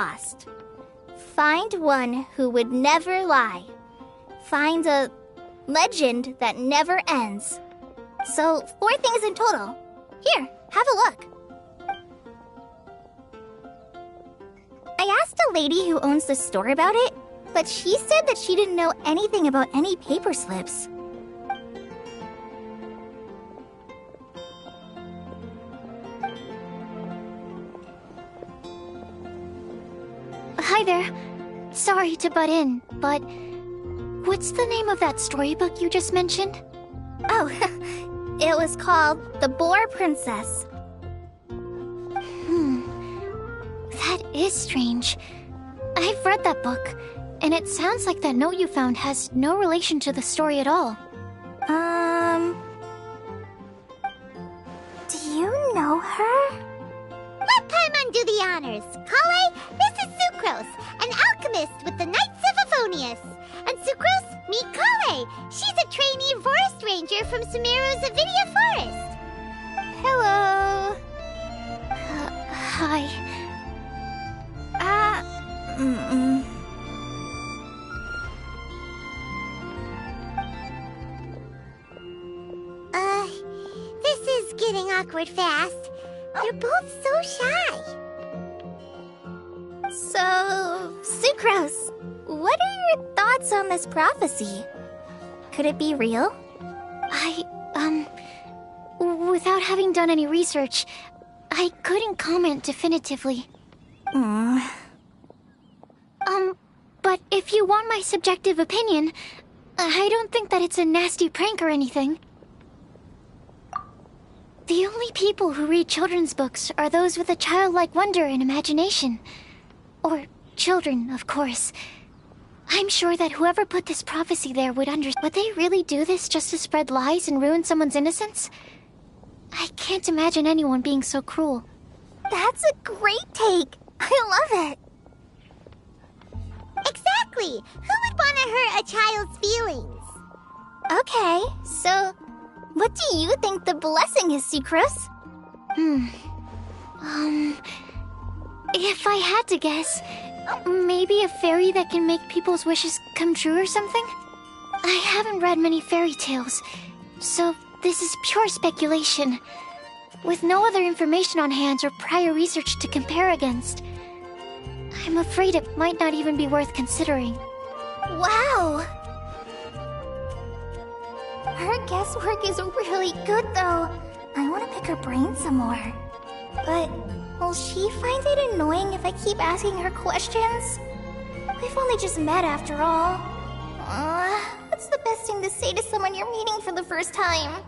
lost. Find one who would never lie. Find a legend that never ends. So, 4 things in total. Here, have a look. I asked a lady who owns the store about it, but she said that she didn't know anything about any paper slips. Hi there. Sorry to butt in, but what's the name of that storybook you just mentioned? Oh, it was called The Boar Princess. That is strange. I've read that book, and it sounds like that note you found has no relation to the story at all. Do you know her? Let Paimon do the honors. Kale, this is Sucrose, an alchemist with the Knights of Favonius. And Sucrose, meet Kale. She's a trainee forest ranger from Sumeru's Avidia Forest. Hello. Hi. This is getting awkward fast. You're both so shy. So, Sucrose, what are your thoughts on this prophecy? Could it be real? Without having done any research, I couldn't comment definitively. But if you want my subjective opinion, I don't think that it's a nasty prank or anything. The only people who read children's books are those with a childlike wonder and imagination. Or children, of course. I'm sure that whoever put this prophecy there would understand. Would they really do this just to spread lies and ruin someone's innocence? I can't imagine anyone being so cruel. That's a great take. I love it. Exactly. Who would want to hurt a child's feelings? Okay, so what do you think the blessing is, Sucrose? If I had to guess, maybe a fairy that can make people's wishes come true or something? I haven't read many fairy tales, so this is pure speculation. With no other information on hand or prior research to compare against, I'm afraid it might not even be worth considering. Wow! Her guesswork is really good, though. I want to pick her brain some more. But will she find it annoying if I keep asking her questions? We've only just met after all. What's the best thing to say to someone you're meeting for the first time?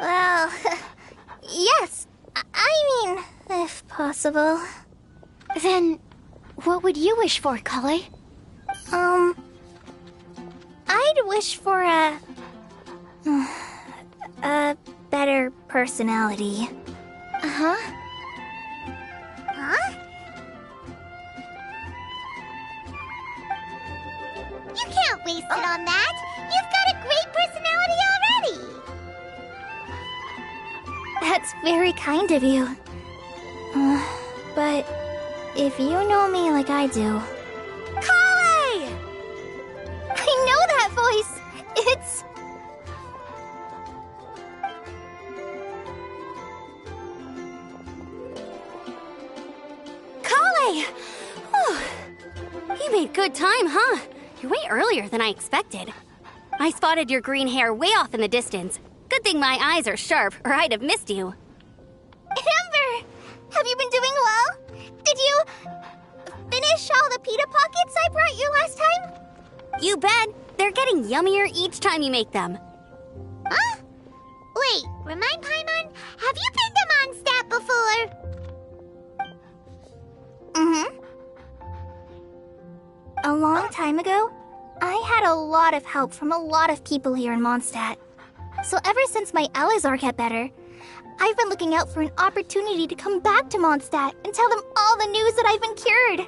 Well, yes. I mean, if possible. Then, what would you wish for, Kale? I'd wish for a better personality. Uh-huh. Huh? You can't waste it on that. You've got a great personality already. That's very kind of you. But if you know me like I do... Kale! I know that voice! It's... Kale! Oh, you made good time, huh? You're way earlier than I expected. I spotted your green hair way off in the distance. Good thing my eyes are sharp, or I'd have missed you. Amber! Have you been doing well? Did you finish all the pita pockets I brought you last time? You bet. They're getting yummier each time you make them. Huh? Wait, remind Paimon, have you been to Mondstadt before? Mm-hmm. A long time ago, I had a lot of help from a lot of people here in Mondstadt. So ever since my Elazar got better, I've been looking out for an opportunity to come back to Mondstadt and tell them all the news that I've been cured.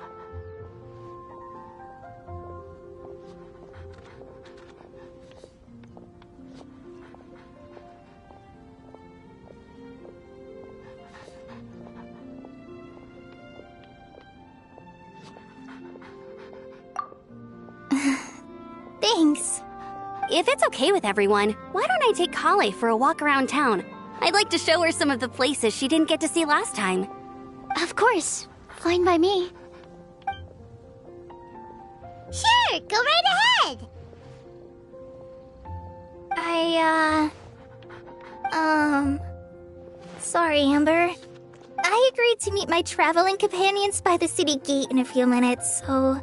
Thanks. If it's okay with everyone, why don't I take Kale for a walk around town? I'd like to show her some of the places she didn't get to see last time. Of course. Fine by me. Sure, go right ahead. Sorry, Amber. I agreed to meet my traveling companions by the city gate in a few minutes, so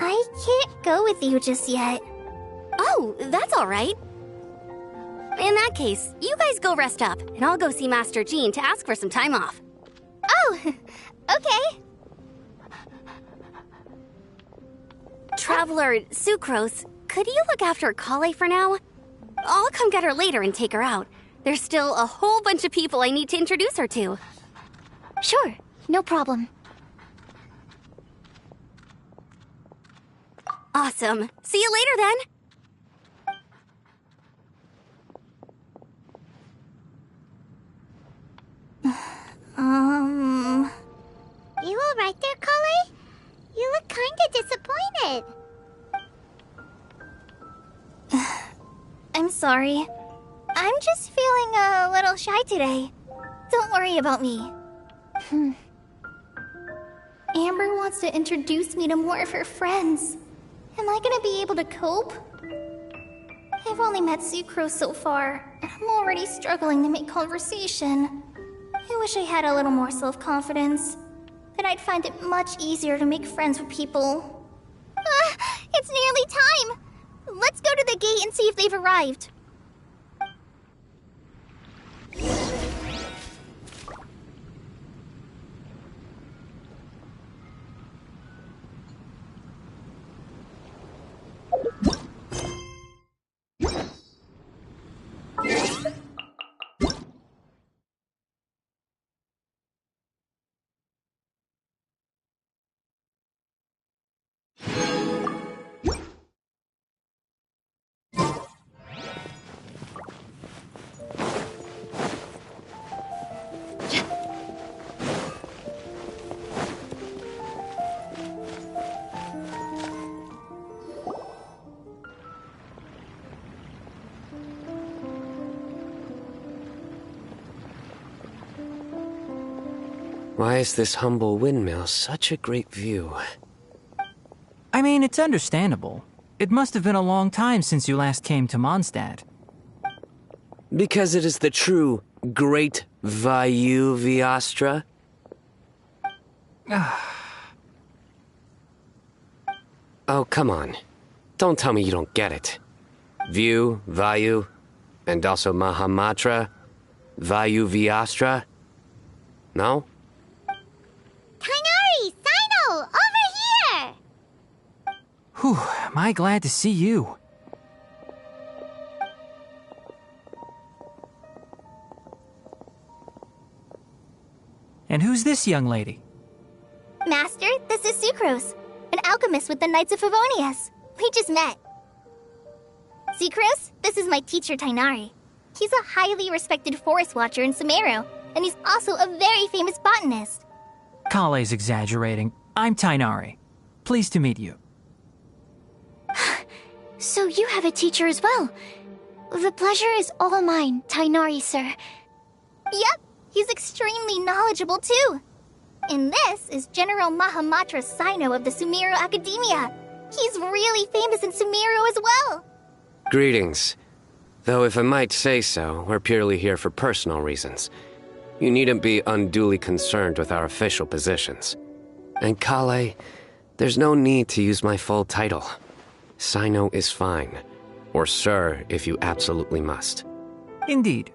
I can't go with you just yet. Oh, that's all right. In that case, you guys go rest up, and I'll go see Master Jean to ask for some time off. Oh, okay. Traveler Sucrose, could you look after Kale for now? I'll come get her later and take her out. There's still a whole bunch of people I need to introduce her to. Sure, no problem. Awesome. See you later then. You all right there, Kale? You look kinda disappointed. I'm sorry. I'm just feeling a little shy today. Don't worry about me. Amber wants to introduce me to more of her friends. Am I gonna be able to cope? I've only met Sucrose so far, and I'm already struggling to make conversation. I wish I had a little more self-confidence. Then I'd find it much easier to make friends with people. It's nearly time! Let's go to the gate and see if they've arrived. Why is this humble windmill such a great view? I mean, it's understandable. It must have been a long time since you last came to Mondstadt. Because it is the true Great Vayu Viastra? Oh, come on. Don't tell me you don't get it. View, Vayu, and also Mahamatra, Vayu Viastra? No? Kainari! Sino! Over here! Whew, am I glad to see you. And who's this young lady? Master, this is Sucrose, an alchemist with the Knights of Favonius. We just met. Sucrose, this is my teacher Tainari. He's a highly respected forest watcher in Sumeru, and he's also a very famous botanist. Kale's exaggerating. I'm Tainari. Pleased to meet you. So you have a teacher as well. The pleasure is all mine, Tainari, sir. Yep, he's extremely knowledgeable too. And this is General Mahamatra Sino of the Sumeru Academia. He's really famous in Sumeru as well. Greetings. Though if I might say so, we're purely here for personal reasons. You needn't be unduly concerned with our official positions. And Kale, there's no need to use my full title. Sino is fine. Or sir, if you absolutely must. Indeed.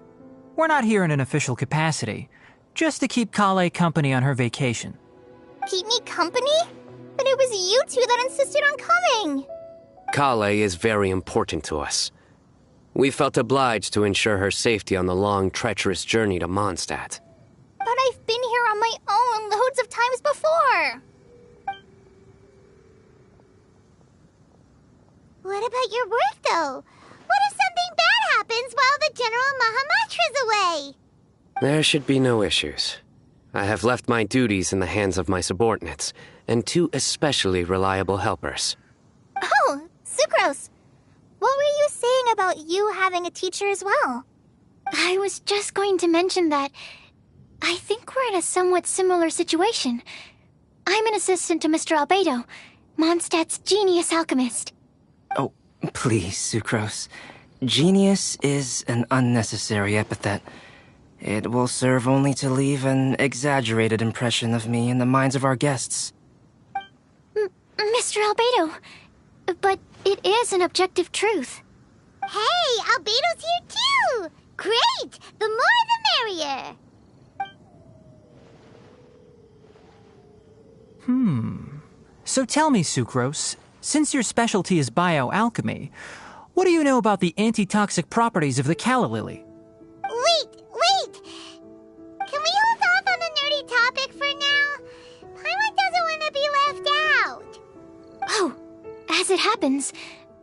We're not here in an official capacity, just to keep Kale company on her vacation. Keep me company? But it was you two that insisted on coming. Kale is very important to us. We felt obliged to ensure her safety on the long, treacherous journey to Mondstadt. But I've been here on my own loads of times before. What about your work, though? What if something bad happens while the General Mahamatra's away? There should be no issues. I have left my duties in the hands of my subordinates, and 2 especially reliable helpers. Oh, Sucrose. What were you saying about you having a teacher as well? I was just going to mention that I think we're in a somewhat similar situation. I'm an assistant to Mr. Albedo, Mondstadt's genius alchemist. Oh, please, Sucrose. Genius is an unnecessary epithet. It will serve only to leave an exaggerated impression of me in the minds of our guests. Mr. Albedo, but it is an objective truth. Hey, Albedo's here too! Great! The more the merrier! So tell me, Sucrose, since your specialty is bioalchemy, what do you know about the antitoxic properties of the calla lily? Wait! Can we hold off on the nerdy topic for now? Paimon doesn't want to be left out. Oh, as it happens,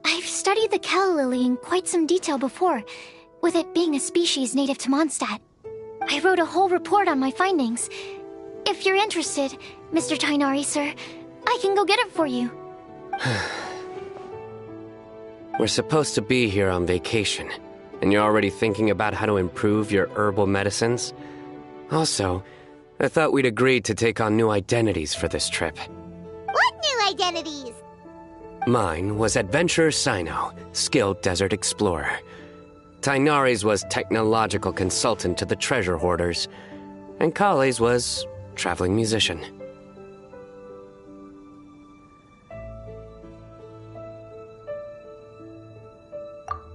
I've studied the calla lily in quite some detail before, with it being a species native to Mondstadt. I wrote a whole report on my findings. If you're interested, Mr. Tainari, sir, I can go get it for you. We're supposed to be here on vacation, and you're already thinking about how to improve your herbal medicines? Also, I thought we'd agreed to take on new identities for this trip. What new identities? Mine was Adventurer Sino, skilled desert explorer. Tainari's was technological consultant to the treasure hoarders, and Kale's was traveling musician.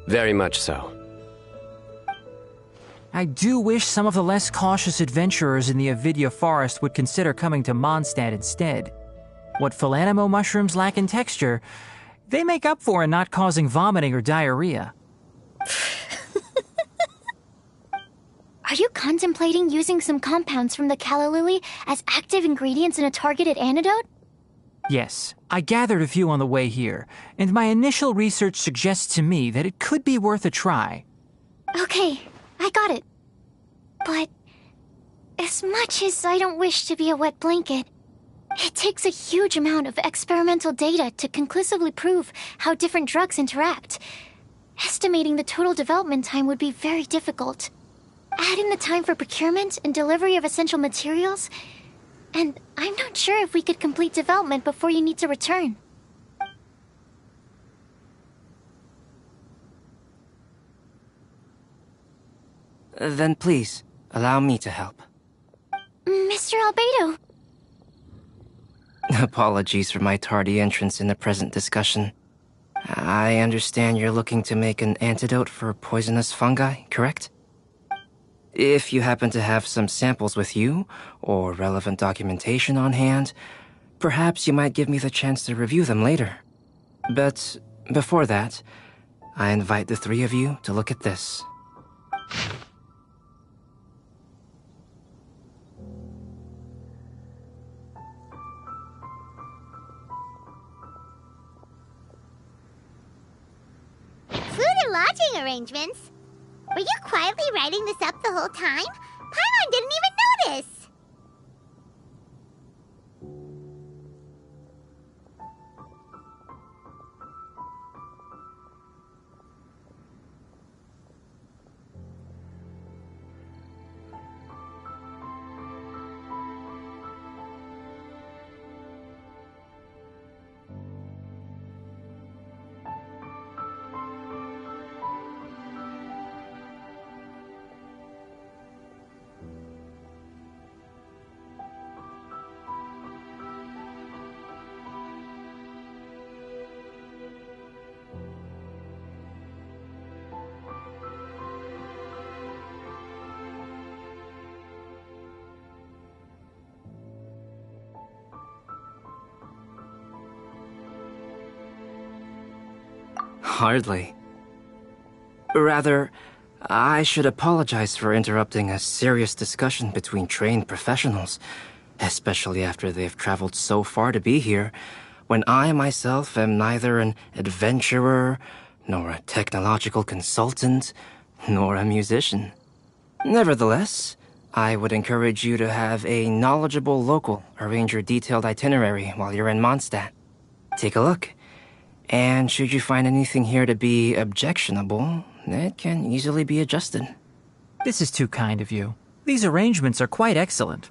Very much so. I do wish some of the less cautious adventurers in the Avidya forest would consider coming to Mondstadt instead. What Philanimo mushrooms lack in texture, they make up for in not causing vomiting or diarrhea. Are you contemplating using some compounds from the calla lily as active ingredients in a targeted antidote? Yes, I gathered a few on the way here, and my initial research suggests to me that it could be worth a try. Okay, I got it. But as much as I don't wish to be a wet blanket, it takes a huge amount of experimental data to conclusively prove how different drugs interact. Estimating the total development time would be very difficult. Add in the time for procurement and delivery of essential materials, and I'm not sure if we could complete development before you need to return. Then please, allow me to help. Mr. Albedo! Apologies for my tardy entrance in the present discussion. I understand you're looking to make an antidote for poisonous fungi, correct? If you happen to have some samples with you, or relevant documentation on hand, perhaps you might give me the chance to review them later. But before that, I invite the 3 of you to look at this. Food and lodging arrangements? Were you quietly writing this up the whole time? Paimon didn't even notice! Hardly. Rather, I should apologize for interrupting a serious discussion between trained professionals, especially after they've traveled so far to be here, when I myself am neither an adventurer, nor a technological consultant, nor a musician. Nevertheless, I would encourage you to have a knowledgeable local arrange your detailed itinerary while you're in Mondstadt. Take a look, and should you find anything here to be objectionable, it can easily be adjusted. This is too kind of you. These arrangements are quite excellent.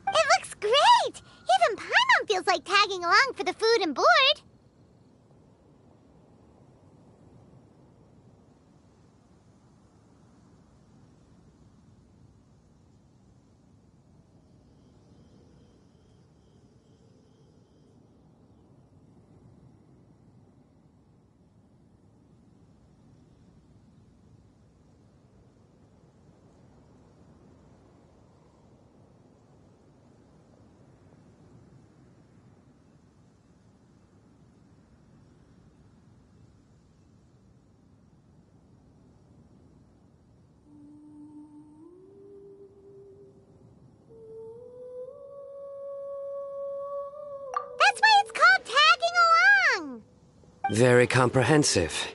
It looks great! Even Paimon feels like tagging along for the food and board. That's why it's called tagging along! Very comprehensive.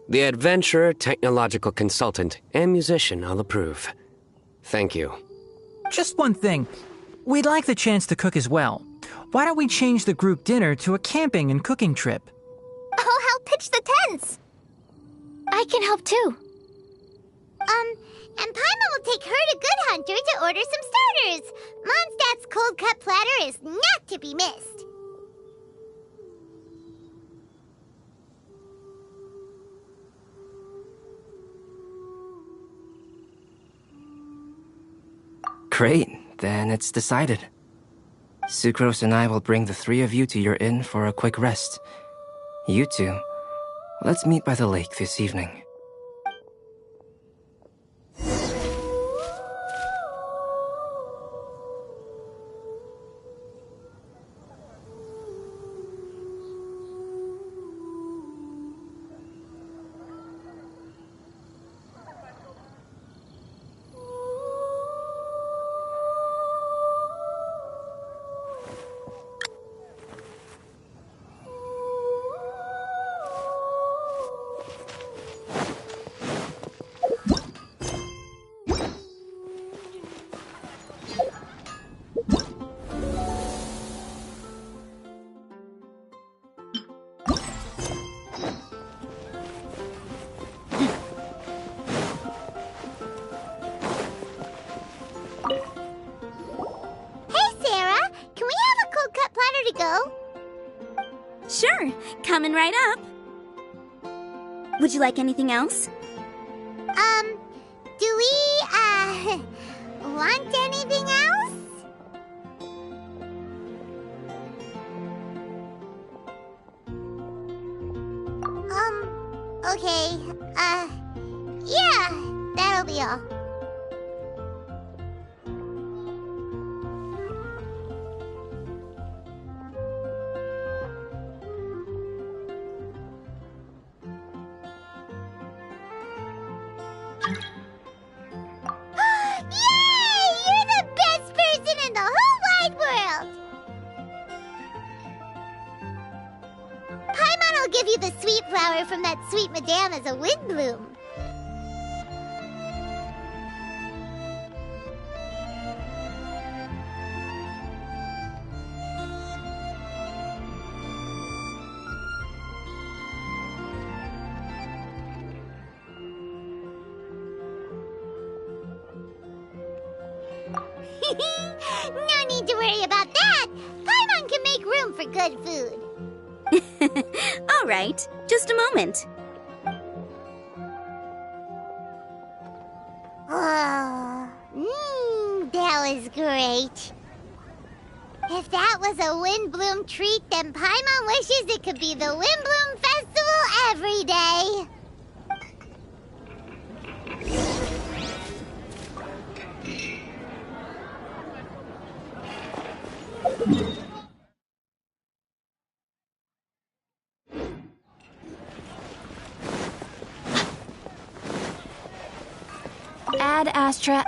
The adventurer, technological consultant, and musician all approve. Thank you. Just one thing. We'd like the chance to cook as well. Why don't we change the group dinner to a camping and cooking trip? I'll help pitch the tents. I can help too. And Paimon will take her to Good Hunter to order some starters. Mondstadt's cold cut platter is not to be missed. Great, then it's decided. Sucrose and I will bring the three of you to your inn for a quick rest. You two, let's meet by the lake this evening. Sure, coming right up. Would you like anything else? Do we, want anything else? Okay, yeah, that'll be all. Give you the sweet flower from that sweet madame as a wind bloom. No need to worry about that. Paimon can make room for good food. All right, just a moment. Oh, that was great. If that was a Windbloom treat, then Paimon wishes it could be the Windbloom Festival every day. Ad Astra.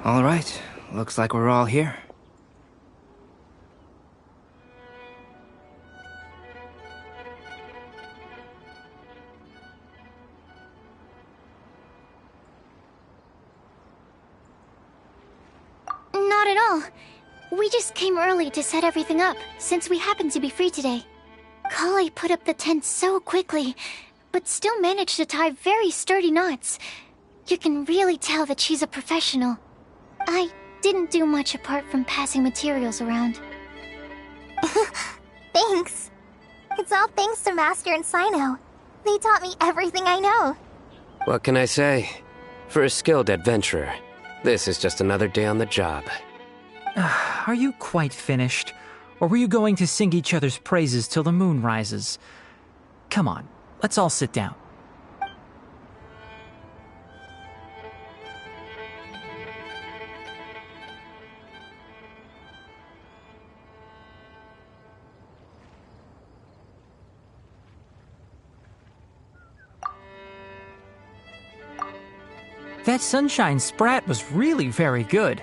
All right, looks like we're all here. Not at all. We just came early to set everything up, since we happen to be free today. Kale put up the tent so quickly, but still managed to tie very sturdy knots. You can really tell that she's a professional. I didn't do much apart from passing materials around. Thanks. It's all thanks to Master and Sino. They taught me everything I know. What can I say? For a skilled adventurer, this is just another day on the job. Are you quite finished? Or were you going to sing each other's praises till the moon rises? Come on, let's all sit down. That sunshine sprat was really very good.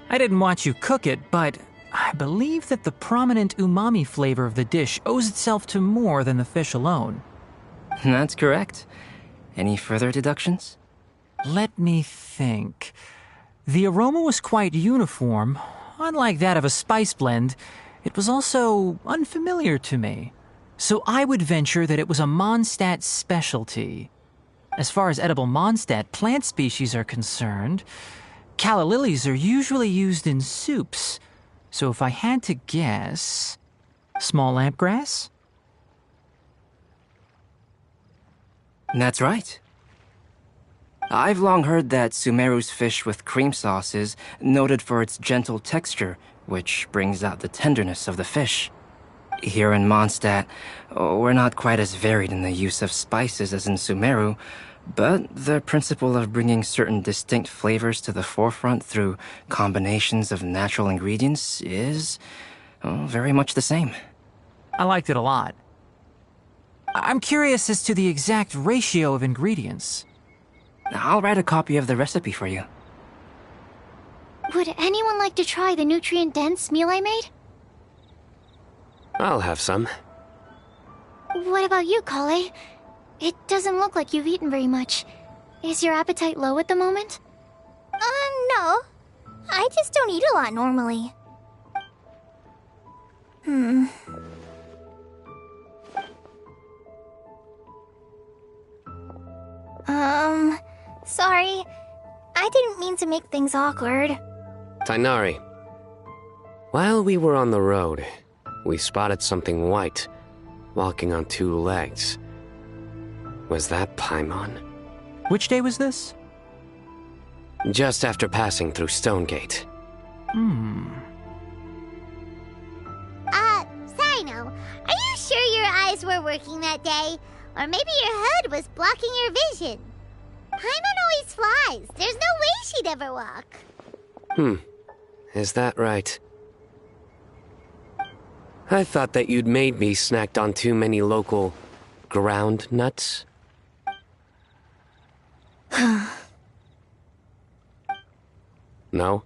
I didn't watch you cook it, but I believe that the prominent umami flavor of the dish owes itself to more than the fish alone. That's correct. Any further deductions? Let me think. The aroma was quite uniform. Unlike that of a spice blend, it was also unfamiliar to me. So I would venture that it was a Mondstadt specialty. As far as edible Mondstadt plant species are concerned, calla lilies are usually used in soups. So if I had to guess... small lampgrass? That's right. I've long heard that Sumeru's fish with cream sauce is noted for its gentle texture, which brings out the tenderness of the fish. Here in Mondstadt, we're not quite as varied in the use of spices as in Sumeru, but the principle of bringing certain distinct flavors to the forefront through combinations of natural ingredients is very much the same. I liked it a lot. I'm curious as to the exact ratio of ingredients. I'll write a copy of the recipe for you. Would anyone like to try the nutrient-dense meal I made? I'll have some. What about you, Kale? It doesn't look like you've eaten very much. Is your appetite low at the moment? No. I just don't eat a lot normally. Sorry. I didn't mean to make things awkward. Tainari. While we were on the road, we spotted something white, walking on two legs. Was that Paimon? Which day was this? just after passing through Stonegate. Sino, are you sure your eyes were working that day? Or maybe your hood was blocking your vision? Paimon always flies. There's no way she'd ever walk. Is that right? I thought that you'd made me snacked on too many local ground nuts. No?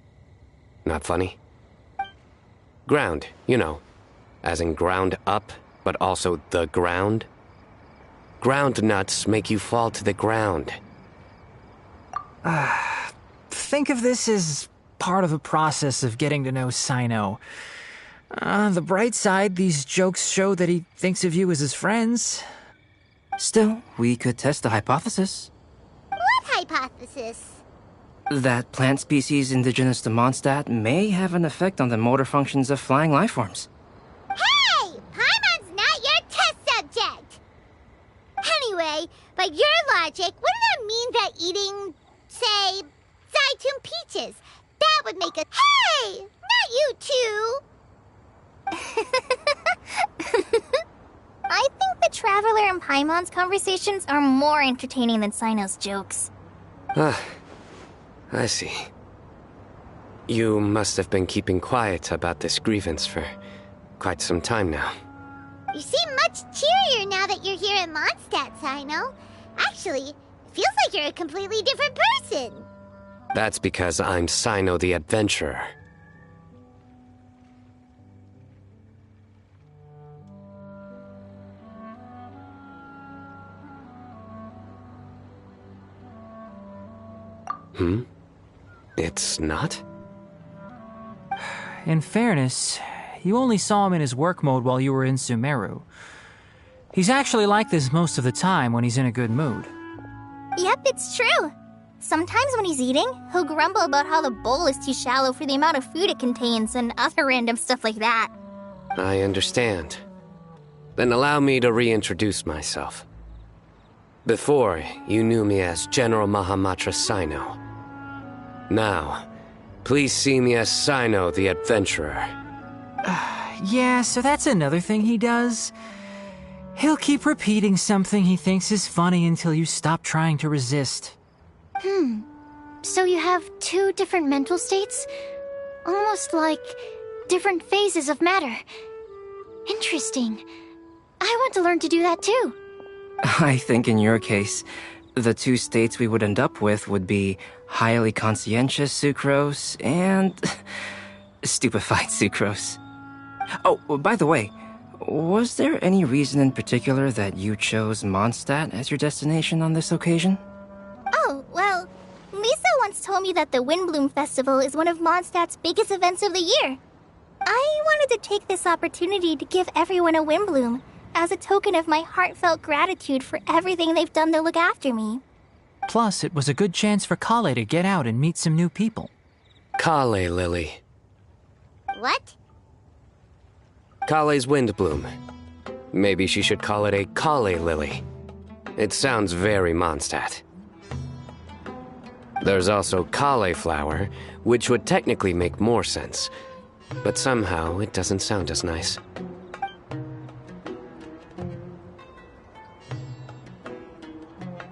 Not funny? Ground, you know. As in ground up, but also the ground. Ground nuts make you fall to the ground. Think of this as part of the process of getting to know Sino. On the bright side, these jokes show that he thinks of you as his friends. Still, we could test the hypothesis. What hypothesis? That plant species indigenous to Mondstadt may have an effect on the motor functions of flying lifeforms. Hey! Paimon's not your test subject! Anyway, by your logic, wouldn't that mean that eating, say, Zaitun peaches, that would make a— Hey! Not you two! I think the Traveler and Paimon's conversations are more entertaining than Sino's jokes. I see. You must have been keeping quiet about this grievance for quite some time now. You seem much cheerier now that you're here at Mondstadt, Sino. Actually, it feels like you're a completely different person. That's because I'm Sino the Adventurer. It's not? In fairness, you only saw him in his work mode while you were in Sumeru. He's actually like this most of the time when he's in a good mood. Yep, it's true. Sometimes when he's eating, he'll grumble about how the bowl is too shallow for the amount of food it contains and other random stuff like that. I understand. Then allow me to reintroduce myself. Before, you knew me as General Mahamatra Sino. Now, please see me as Sino the Adventurer. Yeah, so that's another thing he does. He'll keep repeating something he thinks is funny until you stop trying to resist. So you have two different mental states? Almost like different phases of matter. Interesting. I want to learn to do that too. I think in your case, the two states we would end up with would be highly conscientious sucrose and stupefied sucrose. Oh, by the way, was there any reason in particular that you chose Mondstadt as your destination on this occasion? Oh, well, Lisa once told me that the Windbloom Festival is one of Mondstadt's biggest events of the year. I wanted to take this opportunity to give everyone a Windbloom, as a token of my heartfelt gratitude for everything they've done to look after me. Plus, it was a good chance for Kale to get out and meet some new people. Kale Lily. What? Kale's Windbloom. Maybe she should call it a Kale Lily. It sounds very Mondstadt. There's also Cauliflower, which would technically make more sense, but somehow it doesn't sound as nice.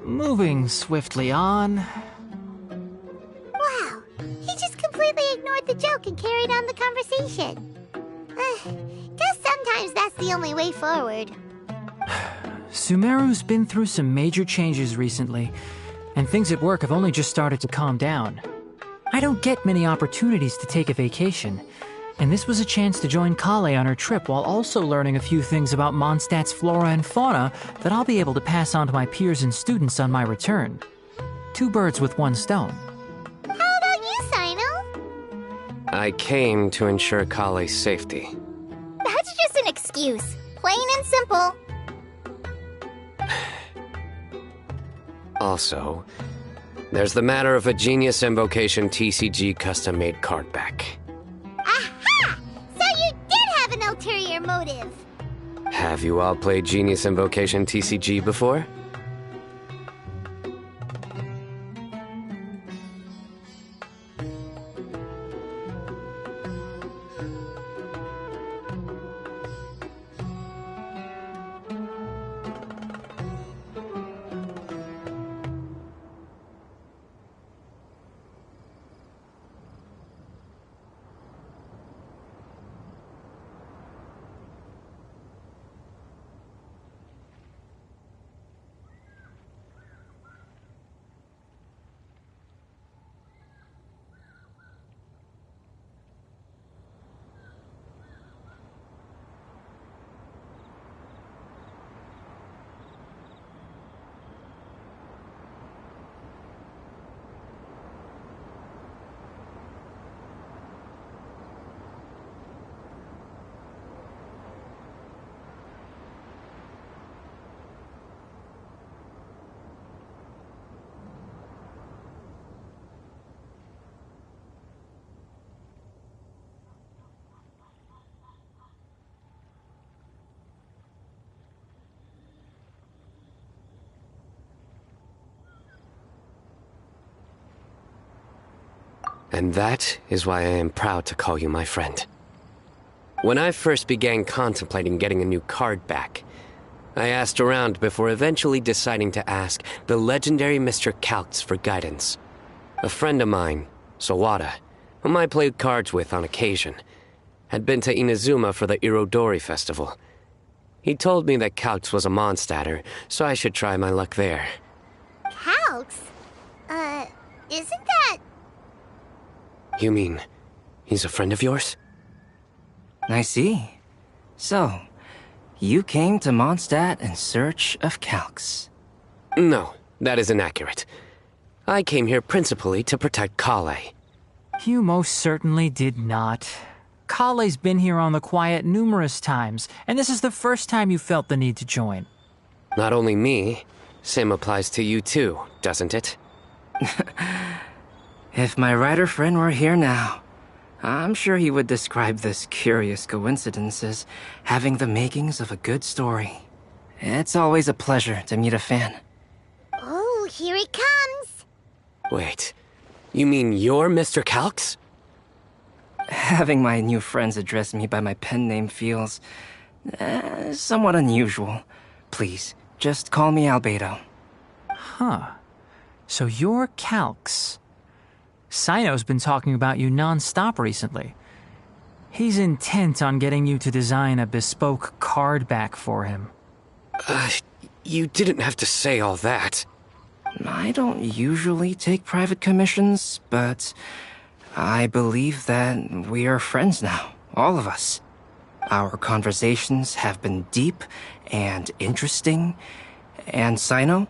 Moving swiftly on. Wow, he just completely ignored the joke and carried on the conversation. Guess sometimes that's the only way forward. Sumeru's been through some major changes recently, and things at work have only just started to calm down. I don't get many opportunities to take a vacation, and this was a chance to join Kale on her trip while also learning a few things about Mondstadt's flora and fauna that I'll be able to pass on to my peers and students on my return. Two birds with one stone. How about you, Sino? I came to ensure Kale's safety. That's just an excuse. Plain and simple. Also, there's the matter of a Genius Invocation TCG custom-made card back. Aha! So you did have an ulterior motive. Have you all played Genius Invocation TCG before? And that is why I am proud to call you my friend. When I first began contemplating getting a new card back, I asked around before eventually deciding to ask the legendary Mr. Calx for guidance. A friend of mine, Sawada, whom I played cards with on occasion, had been to Inazuma for the Irodori festival. He told me that Calx was a Mondstadter, so I should try my luck there. Calx? Isn't that... You mean, he's a friend of yours? I see. So, you came to Mondstadt in search of Calx. No, that is inaccurate. I came here principally to protect Kale. You most certainly did not. Kale's been here on the quiet numerous times, and this is the first time you felt the need to join. Not only me, same applies to you too, doesn't it? If my writer friend were here now, I'm sure he would describe this curious coincidence as having the makings of a good story. It's always a pleasure to meet a fan. Oh, here he comes! Wait, you mean you're Mr. Calx? Having my new friends address me by my pen name feels... somewhat unusual. Please, just call me Albedo. Huh. So you're Calx. Sino's been talking about you non-stop recently. He's intent on getting you to design a bespoke card back for him. You didn't have to say all that. I don't usually take private commissions, but I believe that we are friends now, all of us. Our conversations have been deep and interesting, and Sino,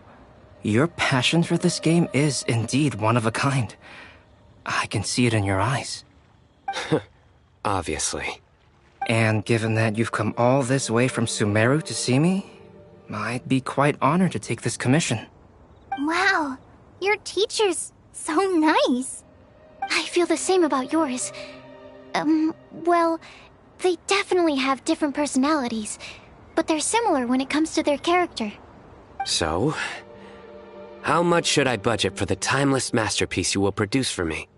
your passion for this game is indeed one of a kind. I can see it in your eyes. Obviously. And given that you've come all this way from Sumeru to see me, I'd be quite honored to take this commission. Wow, your teacher's so nice. I feel the same about yours. Well, they definitely have different personalities, but they're similar when it comes to their character. So, how much should I budget for the timeless masterpiece you will produce for me?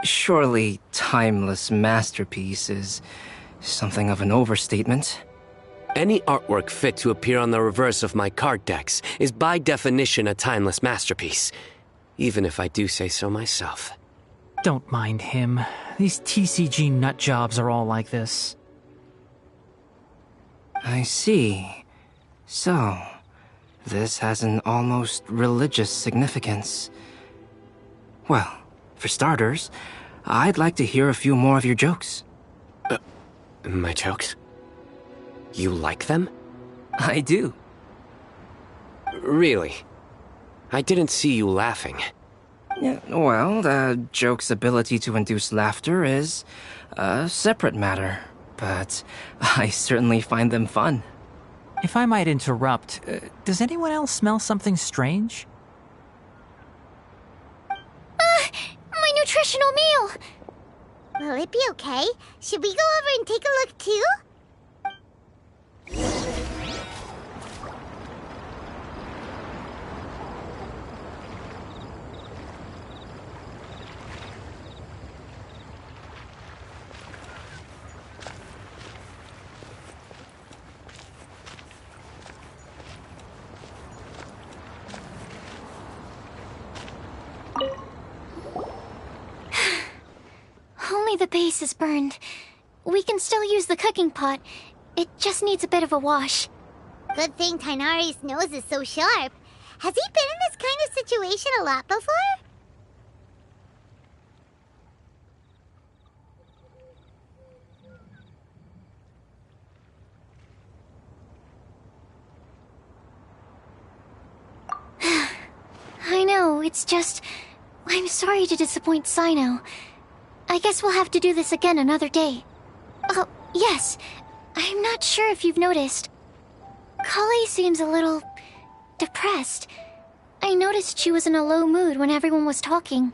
Surely, timeless masterpiece is something of an overstatement. Any artwork fit to appear on the reverse of my card decks is by definition a timeless masterpiece, even if I do say so myself. Don't mind him. These TCG nut jobs are all like this. I see. So, this has an almost religious significance. Well, for starters, I'd like to hear a few more of your jokes. My jokes? You like them? I do. Really? I didn't see you laughing. Yeah, well, the joke's ability to induce laughter is a separate matter, but I certainly find them fun. If I might interrupt, does anyone else smell something strange? My nutritional meal! Will it be okay? Should we go over and take a look too? Only the base is burned. We can still use the cooking pot. It just needs a bit of a wash. Good thing Tainari's nose is so sharp. Has he been in this kind of situation a lot before? I know, it's just... I'm sorry to disappoint Sino. I guess we'll have to do this again another day. Oh, yes. I'm not sure if you've noticed. Kale seems a little... depressed. I noticed she was in a low mood when everyone was talking.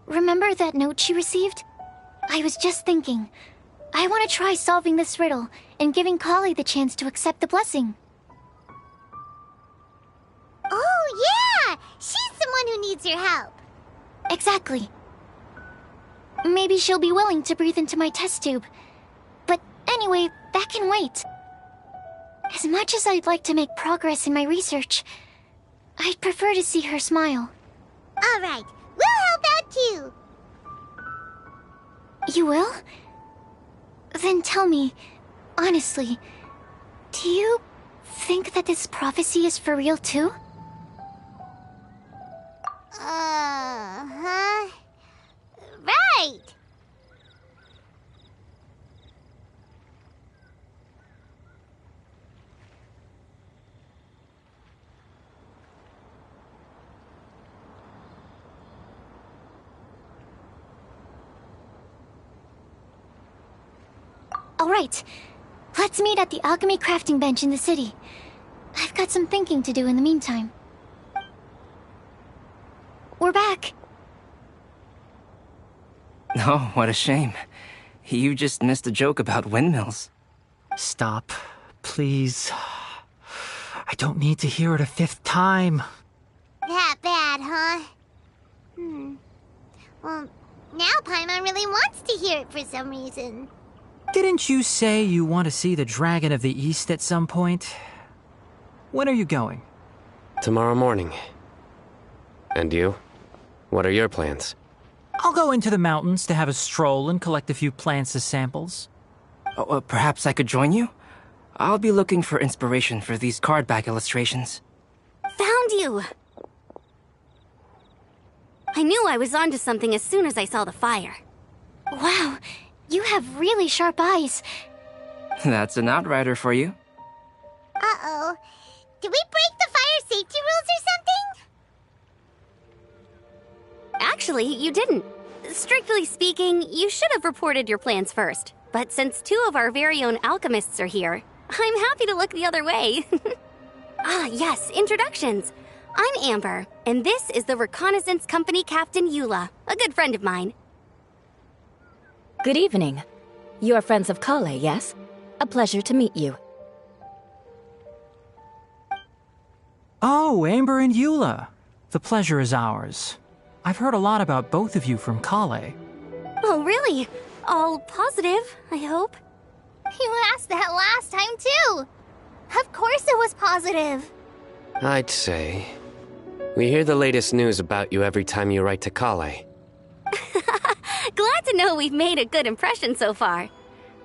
Remember that note she received? I was just thinking. I want to try solving this riddle and giving Kali the chance to accept the blessing. Oh, yeah! She's the one who needs your help. Exactly. Maybe she'll be willing to breathe into my test tube. But anyway, that can wait. As much as I'd like to make progress in my research, I'd prefer to see her smile. All right, we'll help out too. You will? Then tell me, honestly, do you think that this prophecy is for real too? Huh? Right! All right, let's meet at the alchemy crafting bench in the city. I've got some thinking to do in the meantime. We're back. Oh, what a shame. You just missed a joke about windmills. Stop, please. I don't need to hear it a fifth time. That bad, huh? Well, now Paimon really wants to hear it for some reason. Didn't you say you want to see the Dragon of the East at some point? When are you going? Tomorrow morning. And you? What are your plans? I'll go into the mountains to have a stroll and collect a few plants as samples. Oh, perhaps I could join you? I'll be looking for inspiration for these card back illustrations. Found you! I knew I was onto something as soon as I saw the fire. Wow, you have really sharp eyes. That's an outrider for you. Uh-oh. Did we break the fire safety rules or something? Actually, you didn't. Strictly speaking, you should have reported your plans first. But since two of our very own alchemists are here, I'm happy to look the other way. Ah, yes, introductions. I'm Amber, and this is the Reconnaissance Company Captain Eula, a good friend of mine. Good evening. You are friends of Kale, yes? A pleasure to meet you. Oh, Amber and Eula. The pleasure is ours. I've heard a lot about both of you from Kale. Oh, really? All positive, I hope. You asked that last time, too. Of course it was positive. I'd say. We hear the latest news about you every time you write to Kale. Glad to know we've made a good impression so far.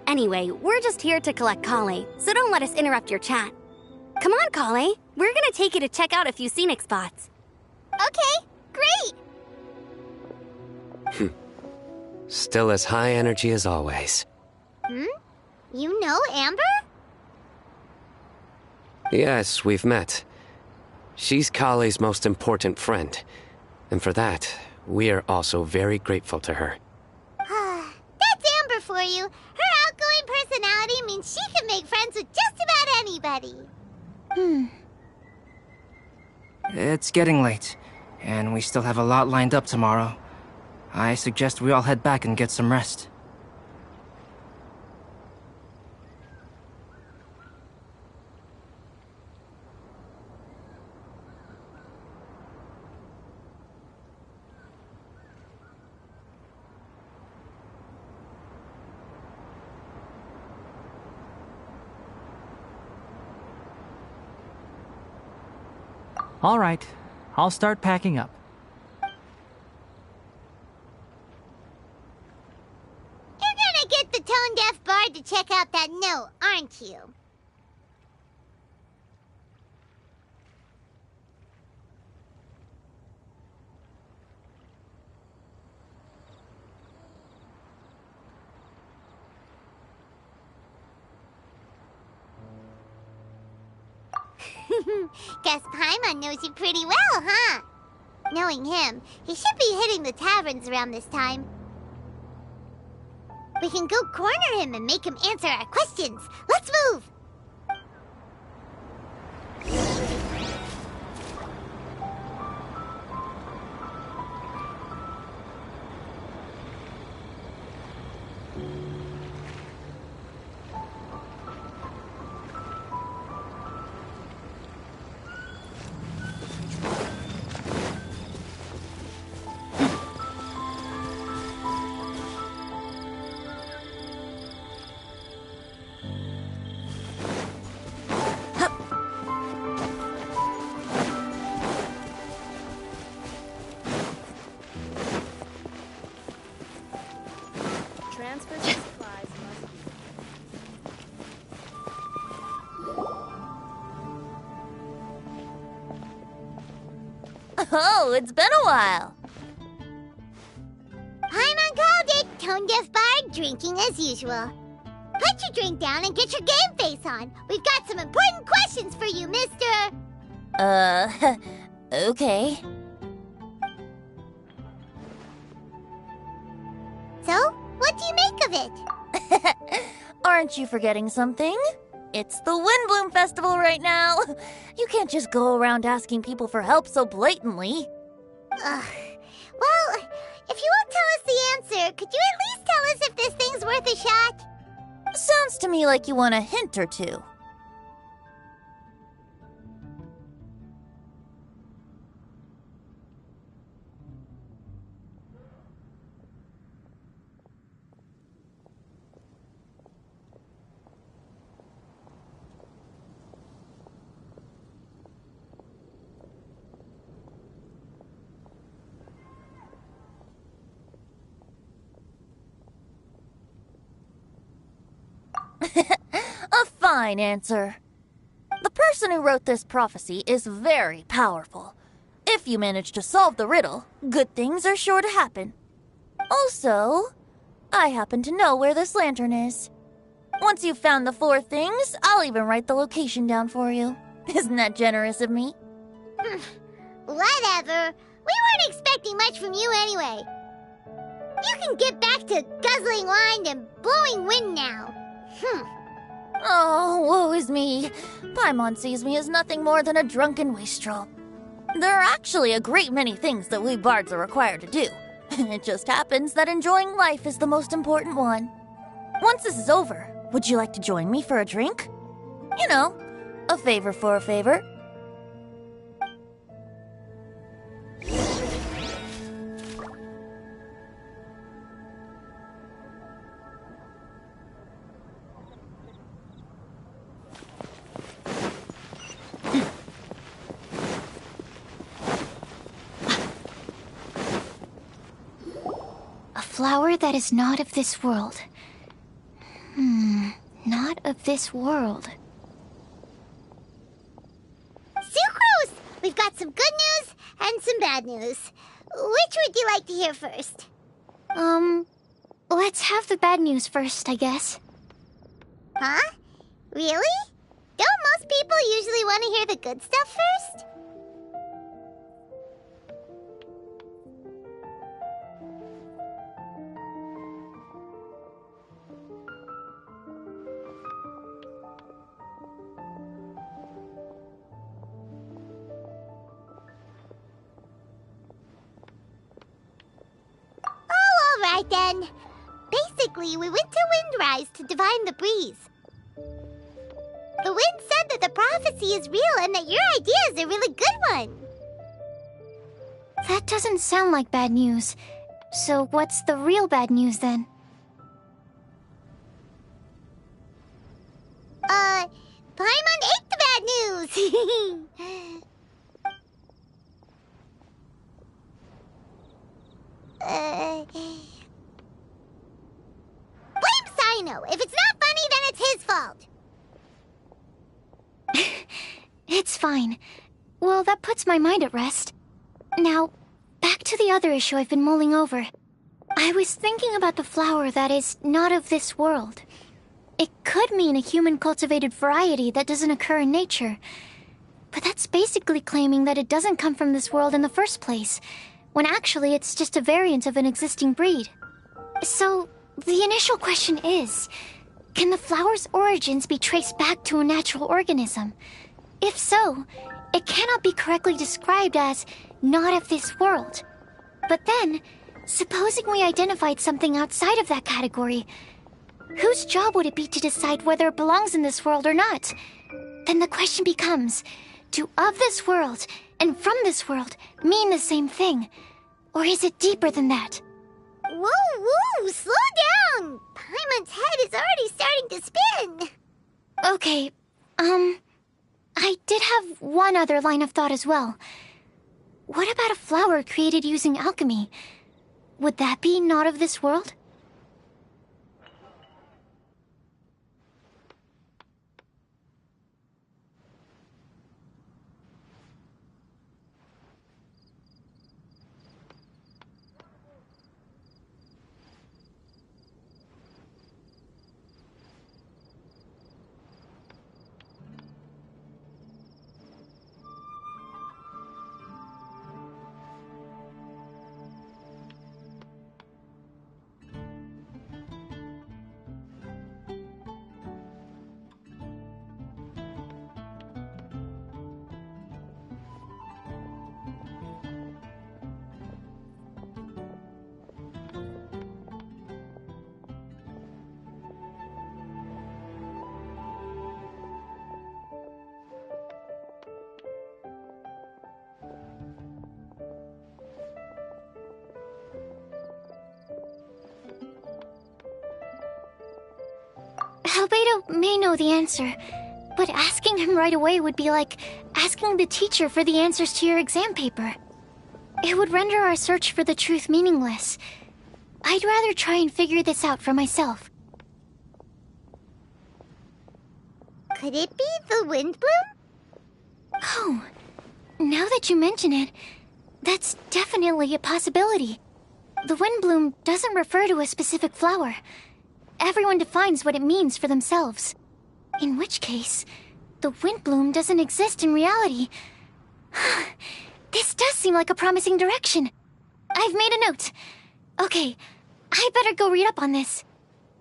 Anyway, we're just here to collect Kale, so don't let us interrupt your chat. Come on, Kale. We're gonna take you to check out a few scenic spots. Okay, great. Still as high energy as always. You know Amber? Yes, we've met. She's Kale's most important friend. And for that, we are also very grateful to her. That's Amber for you. Her outgoing personality means she can make friends with just about anybody. It's getting late, and we still have a lot lined up tomorrow. I suggest we all head back and get some rest. All right, I'll start packing up. You're gonna get the tone-deaf bard to check out that note, aren't you? Guess Paimon knows you pretty well, huh? Knowing him, he should be hitting the taverns around this time. We can go corner him and make him answer our questions. Let's move! Oh, it's been a while. Paimon called it. Tone deaf bard, drinking as usual. Put your drink down and get your game face on. We've got some important questions for you, mister. Okay. So, what do you make of it? Aren't you forgetting something? It's the Windbloom Festival right now. You can't just go around asking people for help so blatantly. Ugh. Well, if you won't tell us the answer, could you at least tell us if this thing's worth a shot? Sounds to me like you want a hint or two. A fine answer. The person who wrote this prophecy is very powerful. If you manage to solve the riddle, good things are sure to happen. Also, I happen to know where this lantern is. Once you've found the 4 things, I'll even write the location down for you. Isn't that generous of me? Whatever. We weren't expecting much from you anyway. You can get back to guzzling wine and blowing wind now. Oh, woe is me. Paimon sees me as nothing more than a drunken wastrel. There are actually a great many things that we bards are required to do. It just happens that enjoying life is the most important one. Once this is over, would you like to join me for a drink? You know, a favor for a favor. A flower that is not of this world. Not of this world. Sucrose! We've got some good news and some bad news. Which would you like to hear first? Let's have the bad news first, I guess. Huh? Really? Don't most people usually want to hear the good stuff first? Oh, all right then. Basically, we went to Windrise to divine the breeze. The wind said that the prophecy is real and that your idea is a really good one. That doesn't sound like bad news. So what's the real bad news then? Paimon ate the bad news! Blame Sino! If it's not funny, then it's his fault! It's fine. Well, that puts my mind at rest. Now, back to the other issue I've been mulling over. I was thinking about the flower that is not of this world. It could mean a human-cultivated variety that doesn't occur in nature. But that's basically claiming that it doesn't come from this world in the first place, when actually it's just a variant of an existing breed. So, the initial question is, can the flower's origins be traced back to a natural organism? If so, it cannot be correctly described as not of this world. But then, supposing we identified something outside of that category, whose job would it be to decide whether it belongs in this world or not? Then the question becomes, do of this world and from this world mean the same thing? Or is it deeper than that? Whoa, slow down! Paimon's head is already starting to spin! Okay, I did have one other line of thought as well. What about a flower created using alchemy? Would that be not of this world? may know the answer, but asking him right away would be like asking the teacher for the answers to your exam paper. It would render our search for the truth meaningless. I'd rather try and figure this out for myself. Could it be the wind bloom? Oh, now that you mention it, that's definitely a possibility. The wind bloom doesn't refer to a specific flower. Everyone defines what it means for themselves. In which case, the wind bloom doesn't exist in reality. This does seem like a promising direction. I've made a note. Okay, I better go read up on this.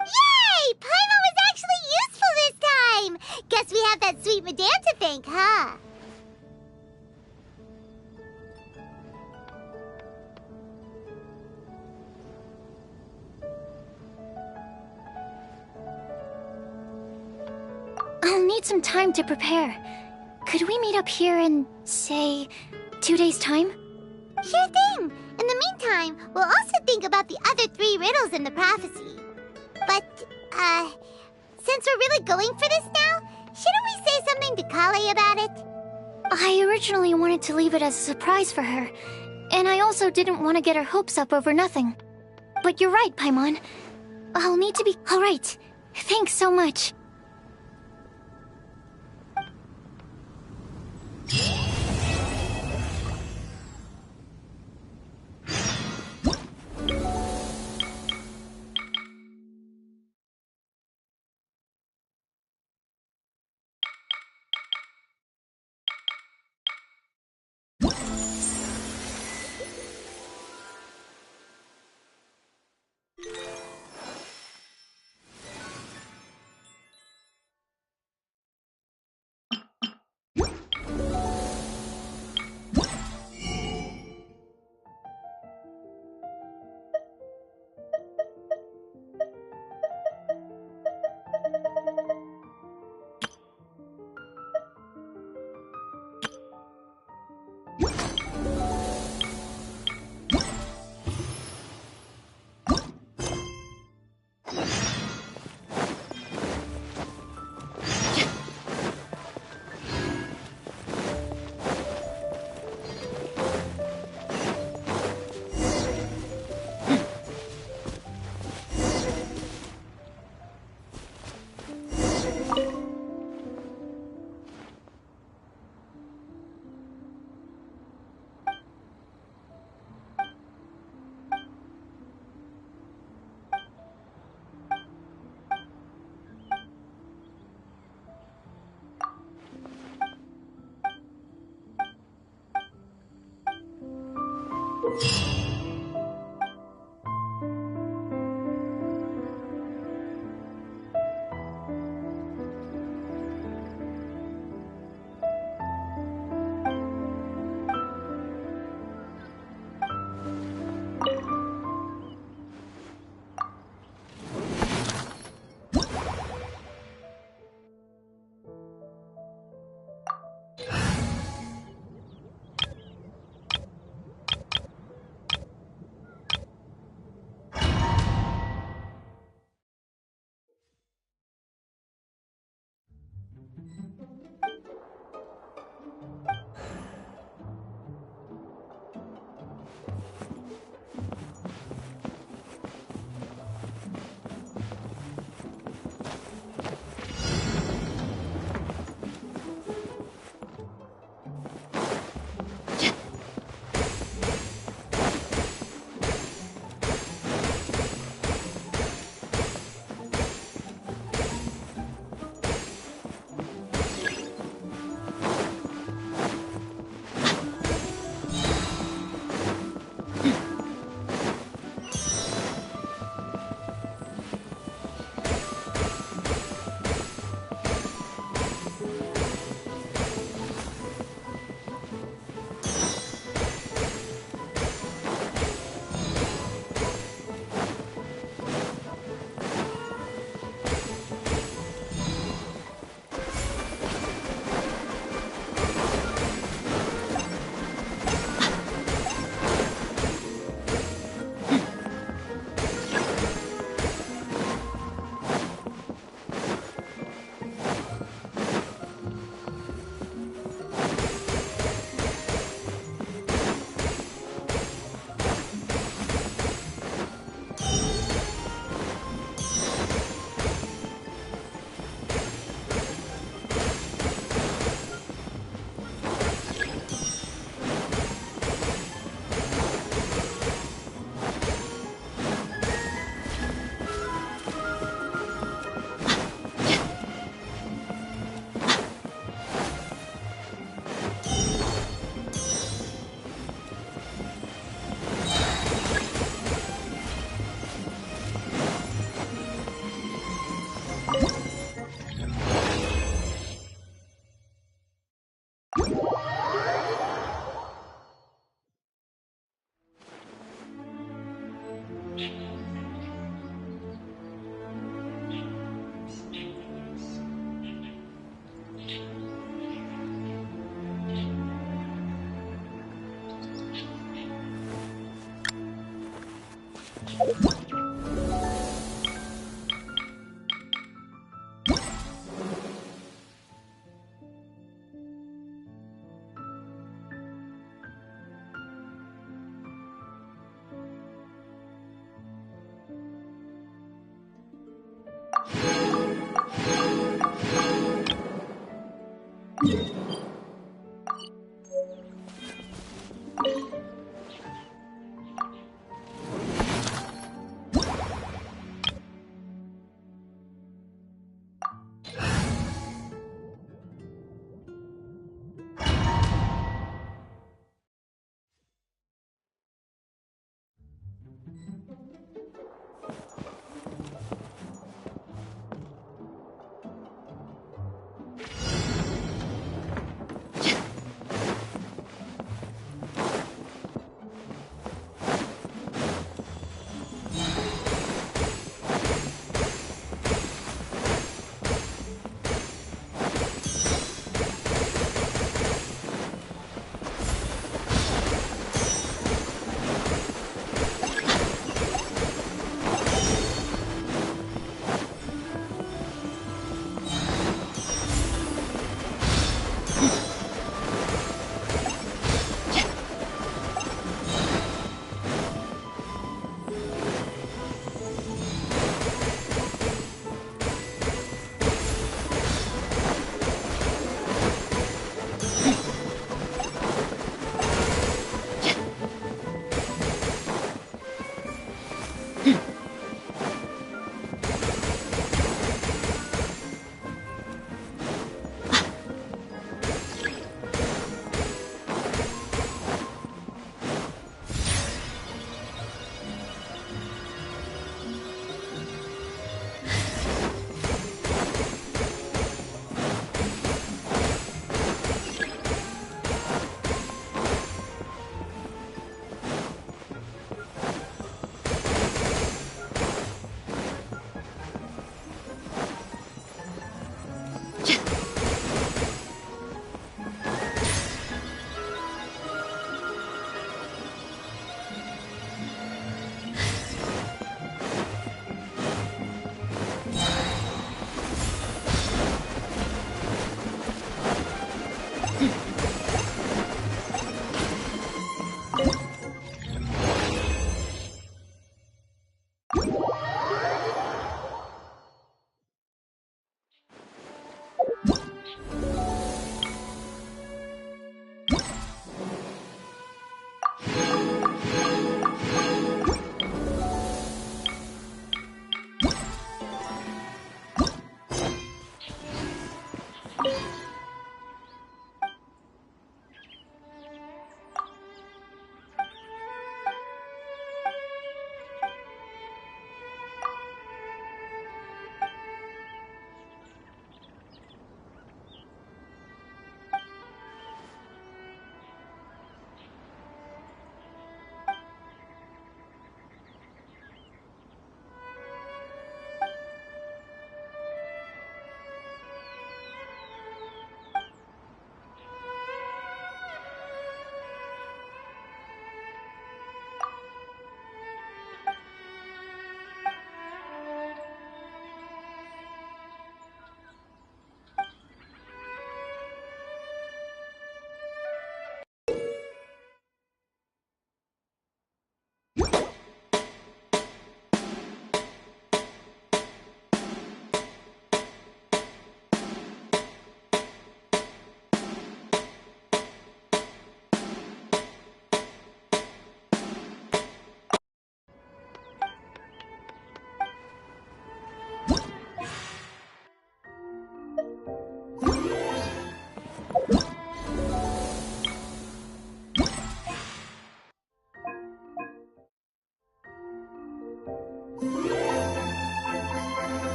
Yay! Paimon was actually useful this time! Guess we have that sweet madame to thank, huh? I'll need some time to prepare. Could we meet up here in, say, 2 days' time? Sure thing! In the meantime, we'll also think about the other 3 riddles in the prophecy. But, since we're really going for this now, shouldn't we say something to Kale about it? I originally wanted to leave it as a surprise for her, and I also didn't want to get her hopes up over nothing. But you're right, Paimon. I'll need to be... Alright. Thanks so much.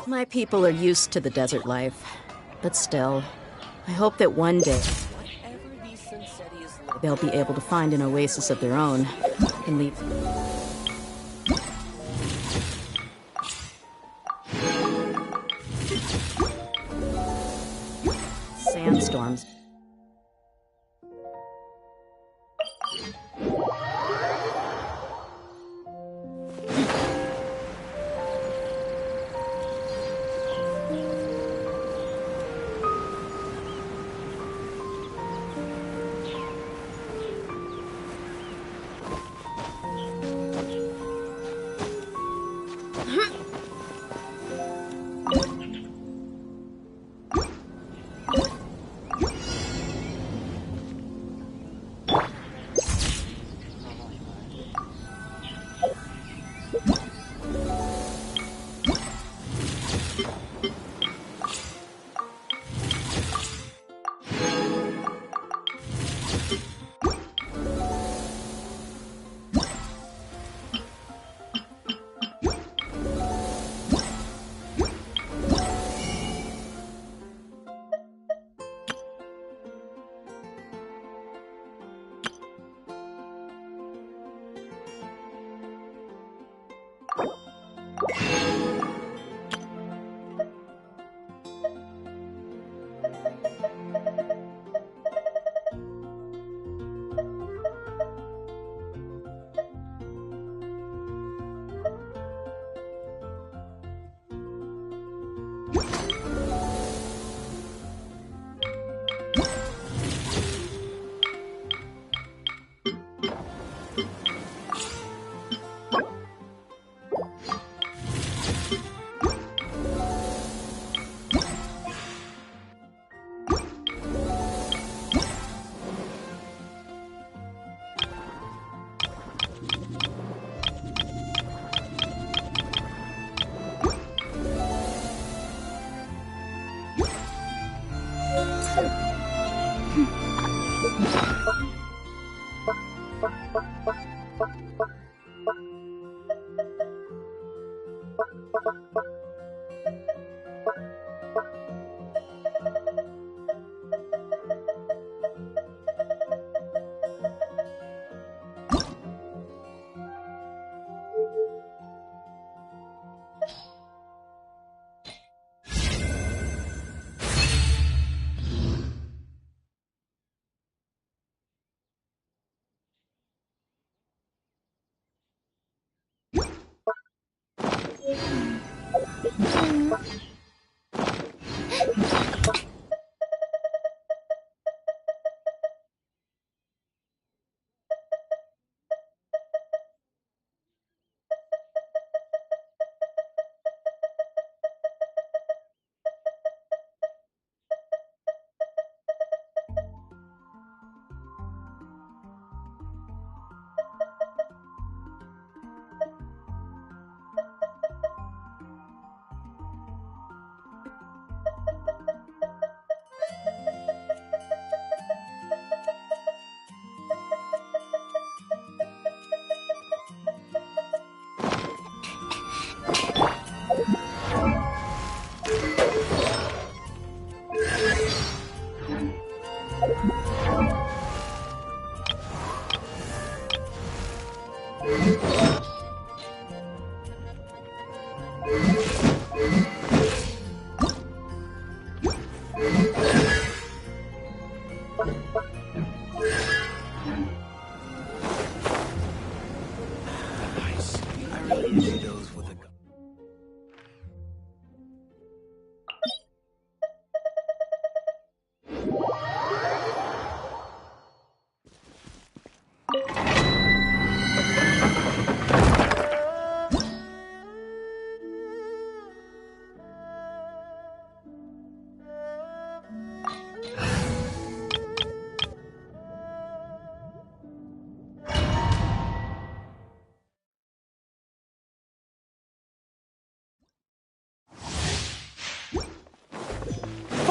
My people are used to the desert life, but still, I hope that one day they'll be able to find an oasis of their own and leave. Sandstorms.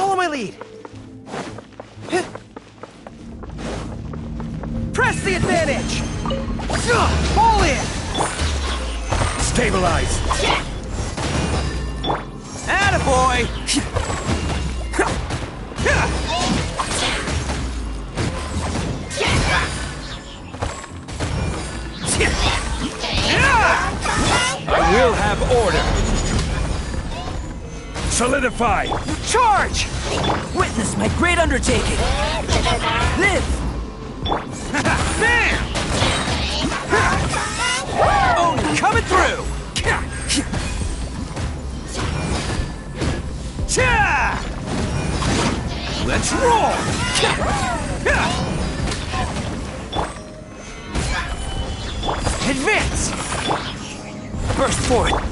Follow my lead! Press the advantage! All in! Stabilize! Attaboy! I will have order! Solidify! Charge! Witness my great undertaking! Live! Bam! Oh, coming through! Cha! Let's roll! Advance! Burst forth!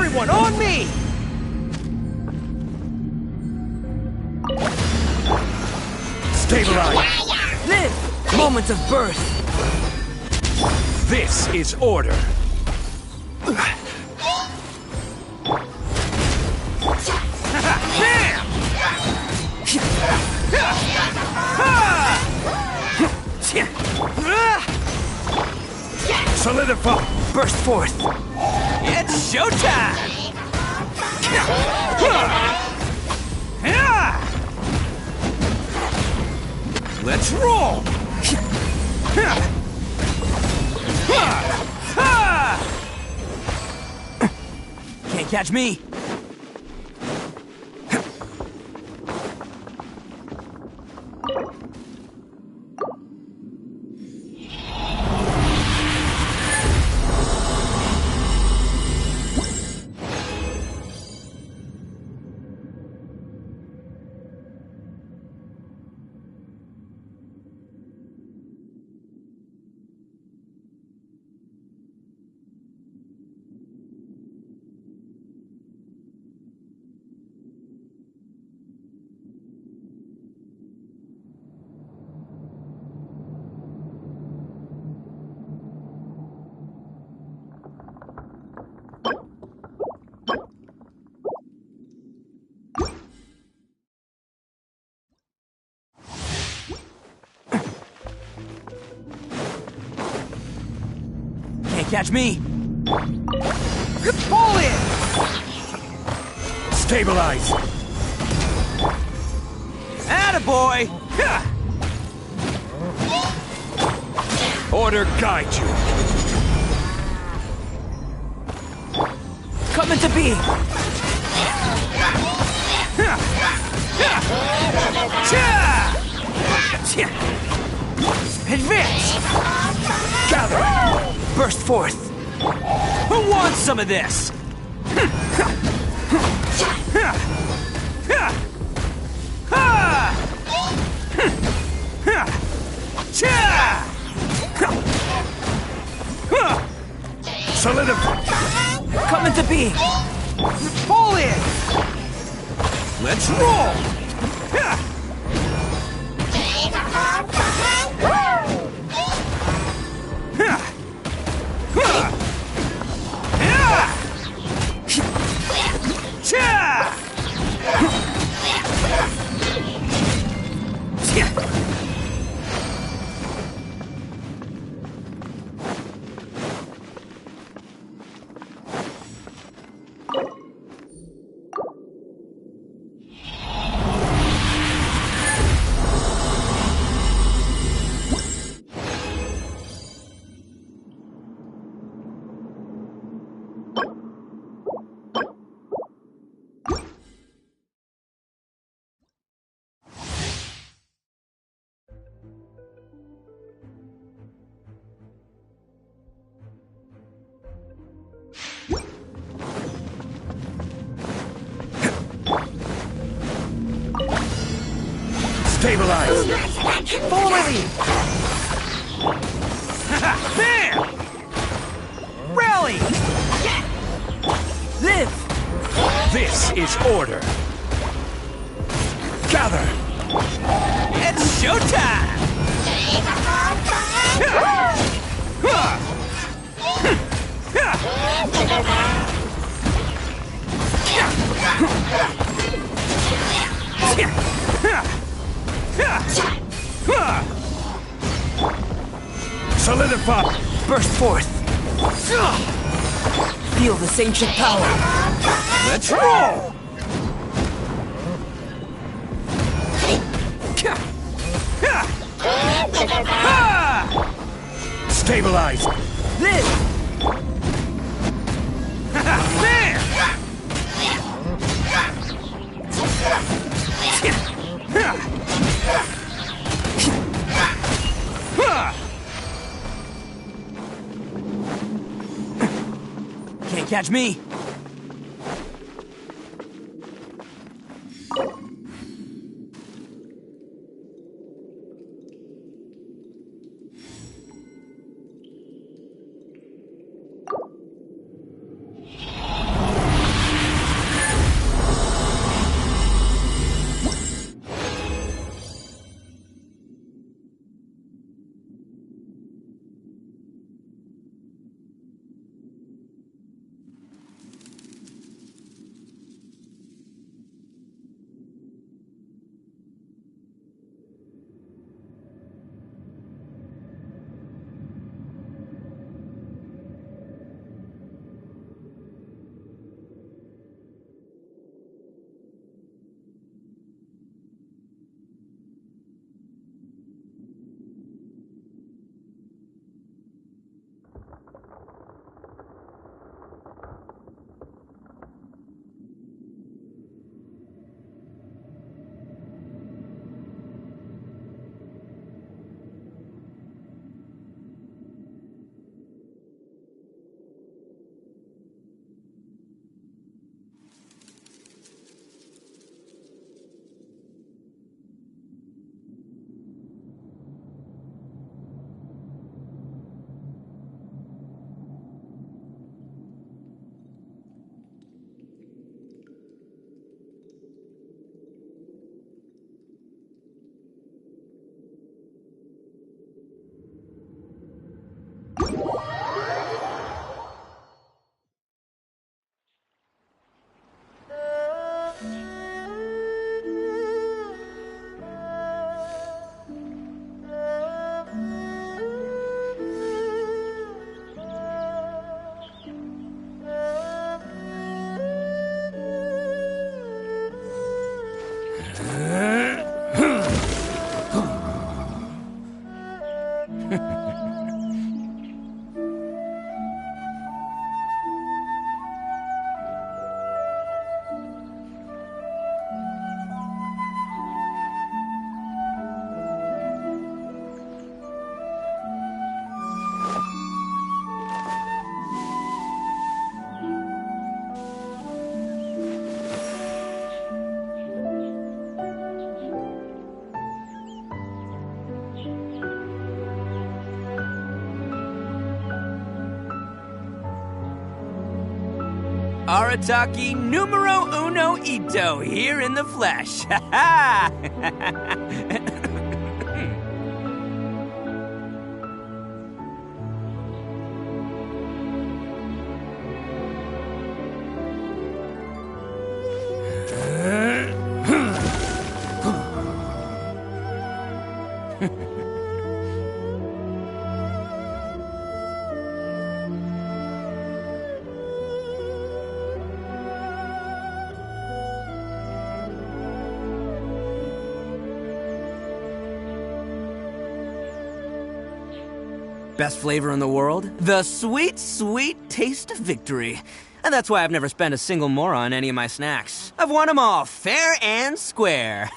Everyone on me! Stabilize! Live! Moment of birth! This is order! Bam! Solidify! Burst forth! It's showtime! Let's roll! Can't catch me! Catch me! Pull in! Stabilize! Attaboy! Ha! Order guide you! Come into being! Ha! Ha! Cha! Advance! Gather! Burst forth! Who wants some of this? Solidify! Come into being! Fall in! Let's roll! Stabilize! Full relief! There! Rally! Live! This is order! Gather! It's showtime! Solidify! Burst forth! Feel this ancient power! Let's roll! Stabilize! This! There! Can't catch me! Arataki numero uno Ito here in the flesh. Ha ha! Best flavor in the world? The sweet, sweet taste of victory. And that's why I've never spent a single more on any of my snacks. I've won them all, fair and square.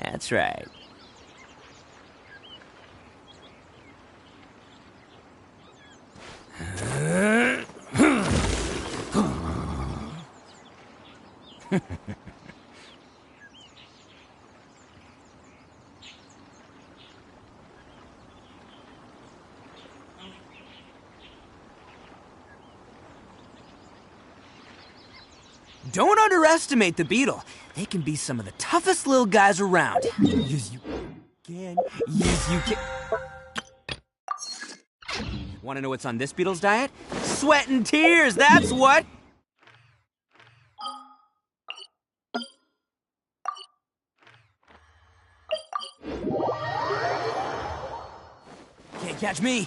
That's right. Don't underestimate the beetle. They can be some of the toughest little guys around. Yes, you can. Yes, you can. Want to know what's on this beetle's diet? Sweat and tears, that's what! Can't catch me.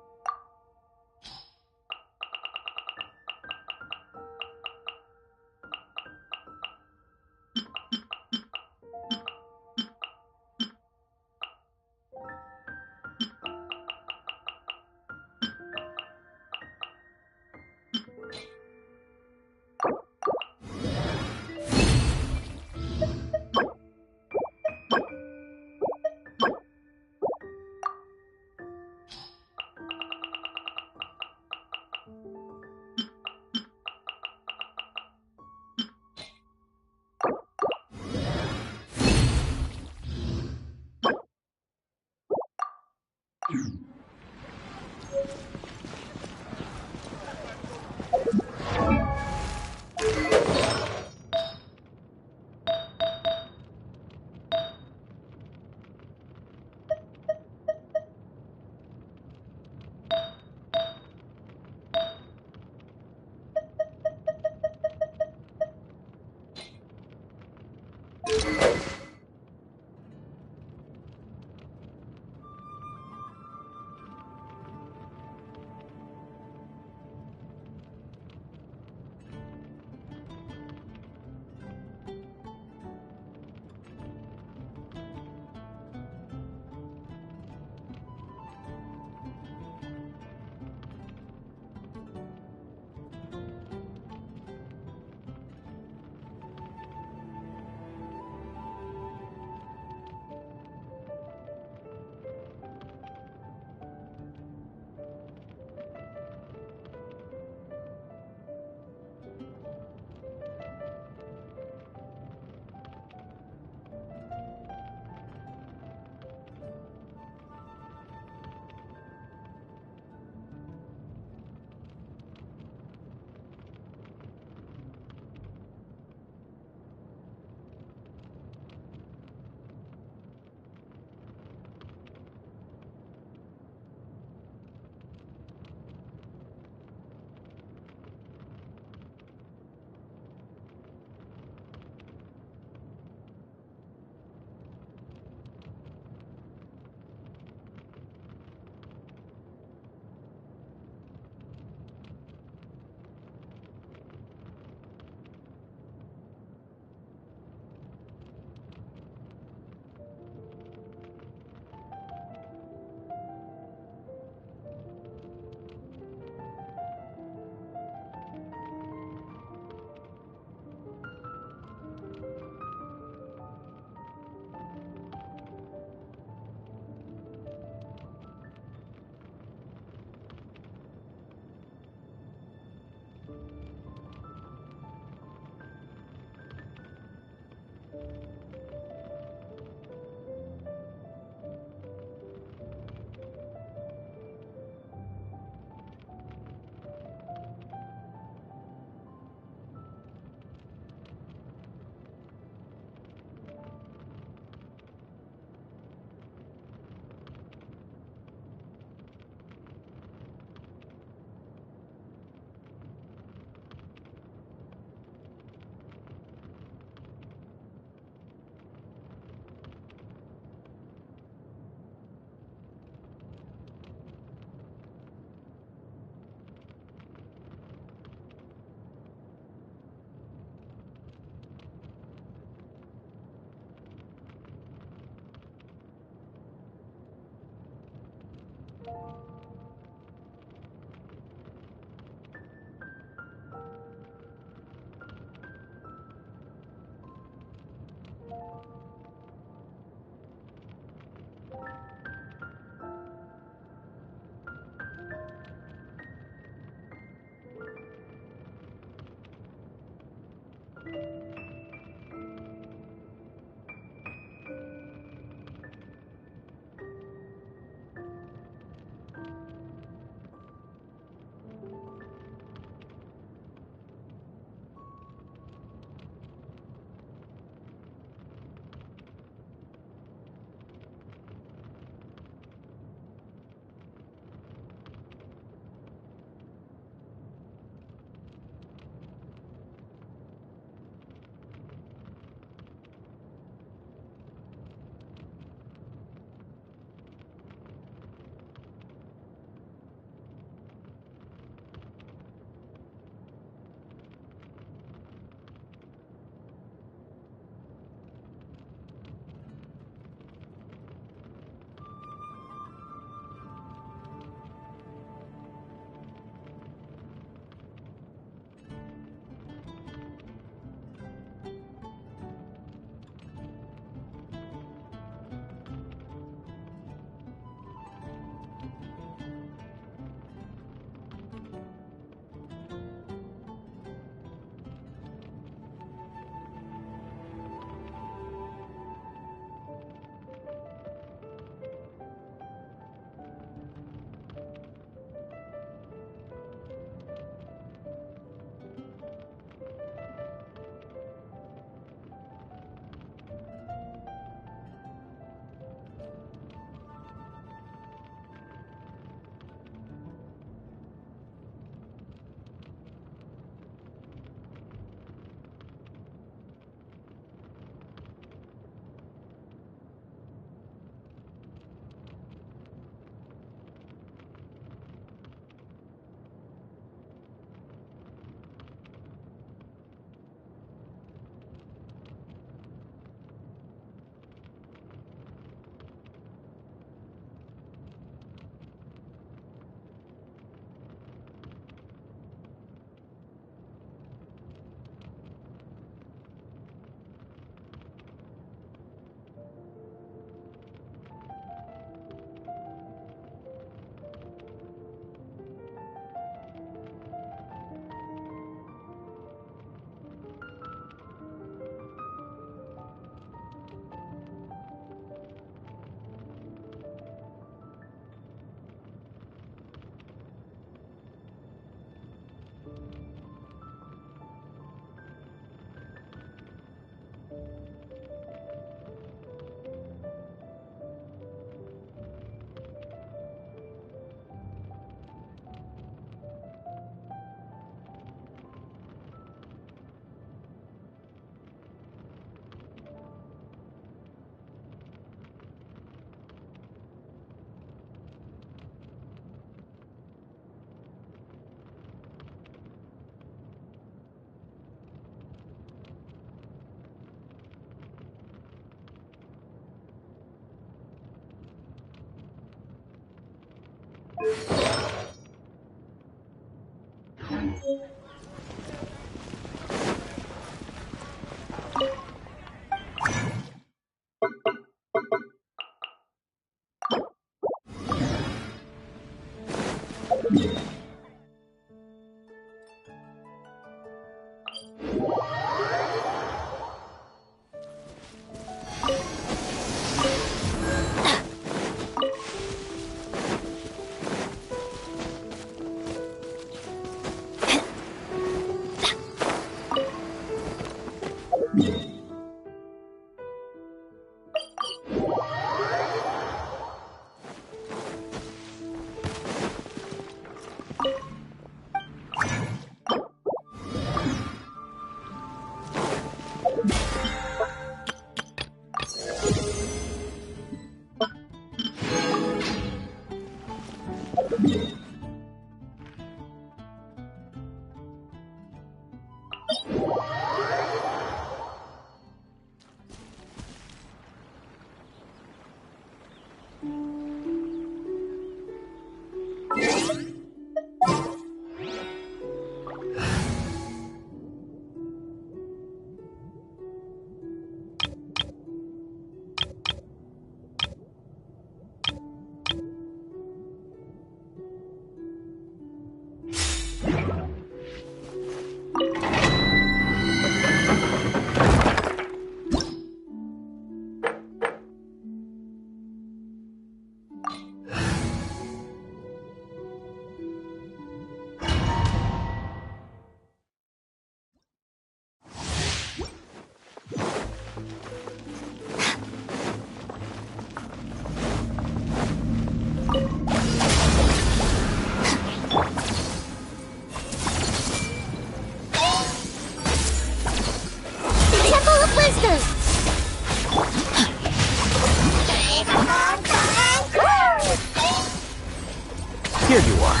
Here you are.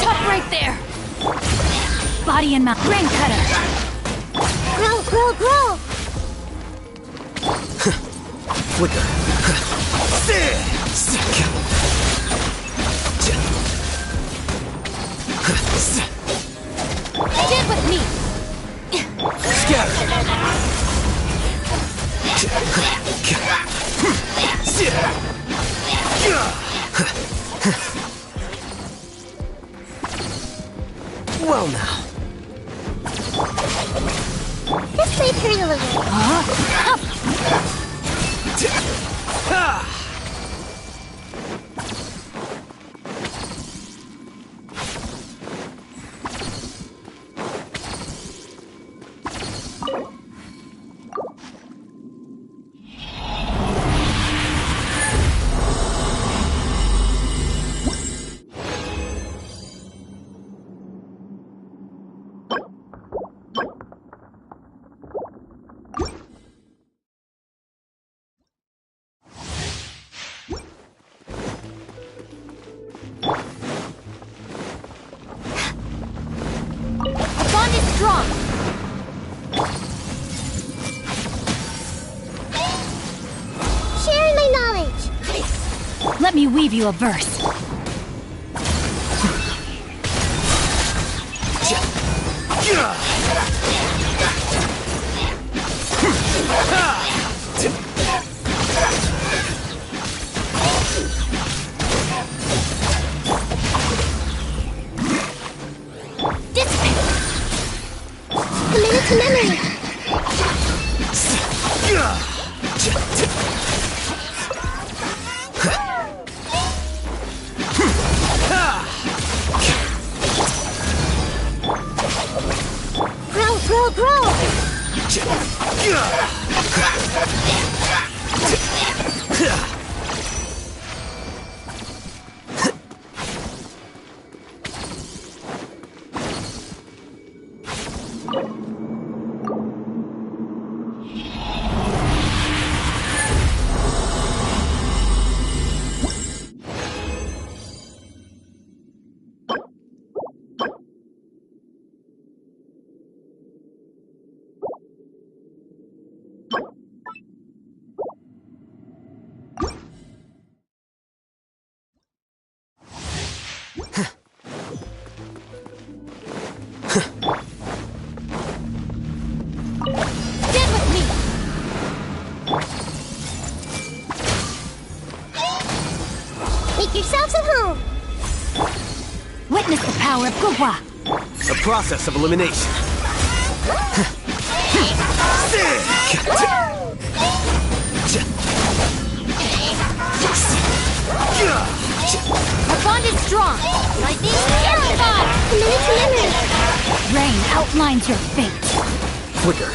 Top right there. Body and mouth. Brain cutter. Grow, grow, grow! Flicker. Get with me. Well now. This may hurt a little. Bond is strong. Sharing my knowledge. Let me weave you a verse. Committed to memory. Make yourselves at home. Witness the power of Gugwa. A process of elimination. Our bond is strong. I think terrified. Rain outlines your fate. Flicker.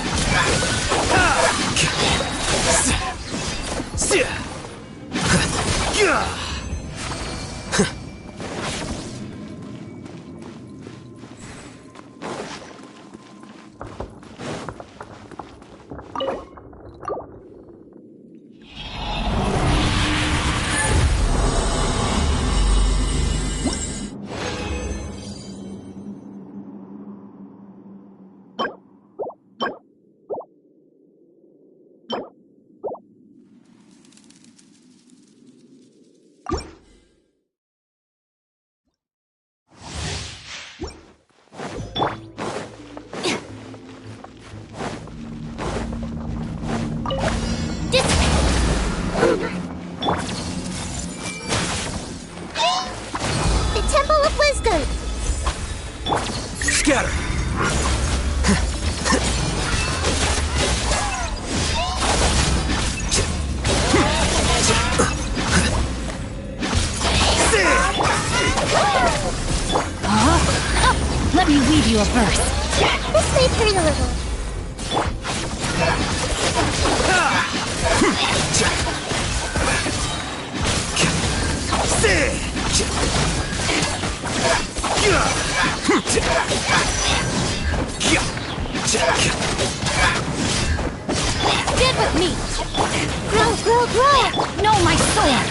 The Temple of Wisdom. Scatter. Let me weave you a verse. This may hurt a little. Stand with me. Grow, grow, grow. Know my sword.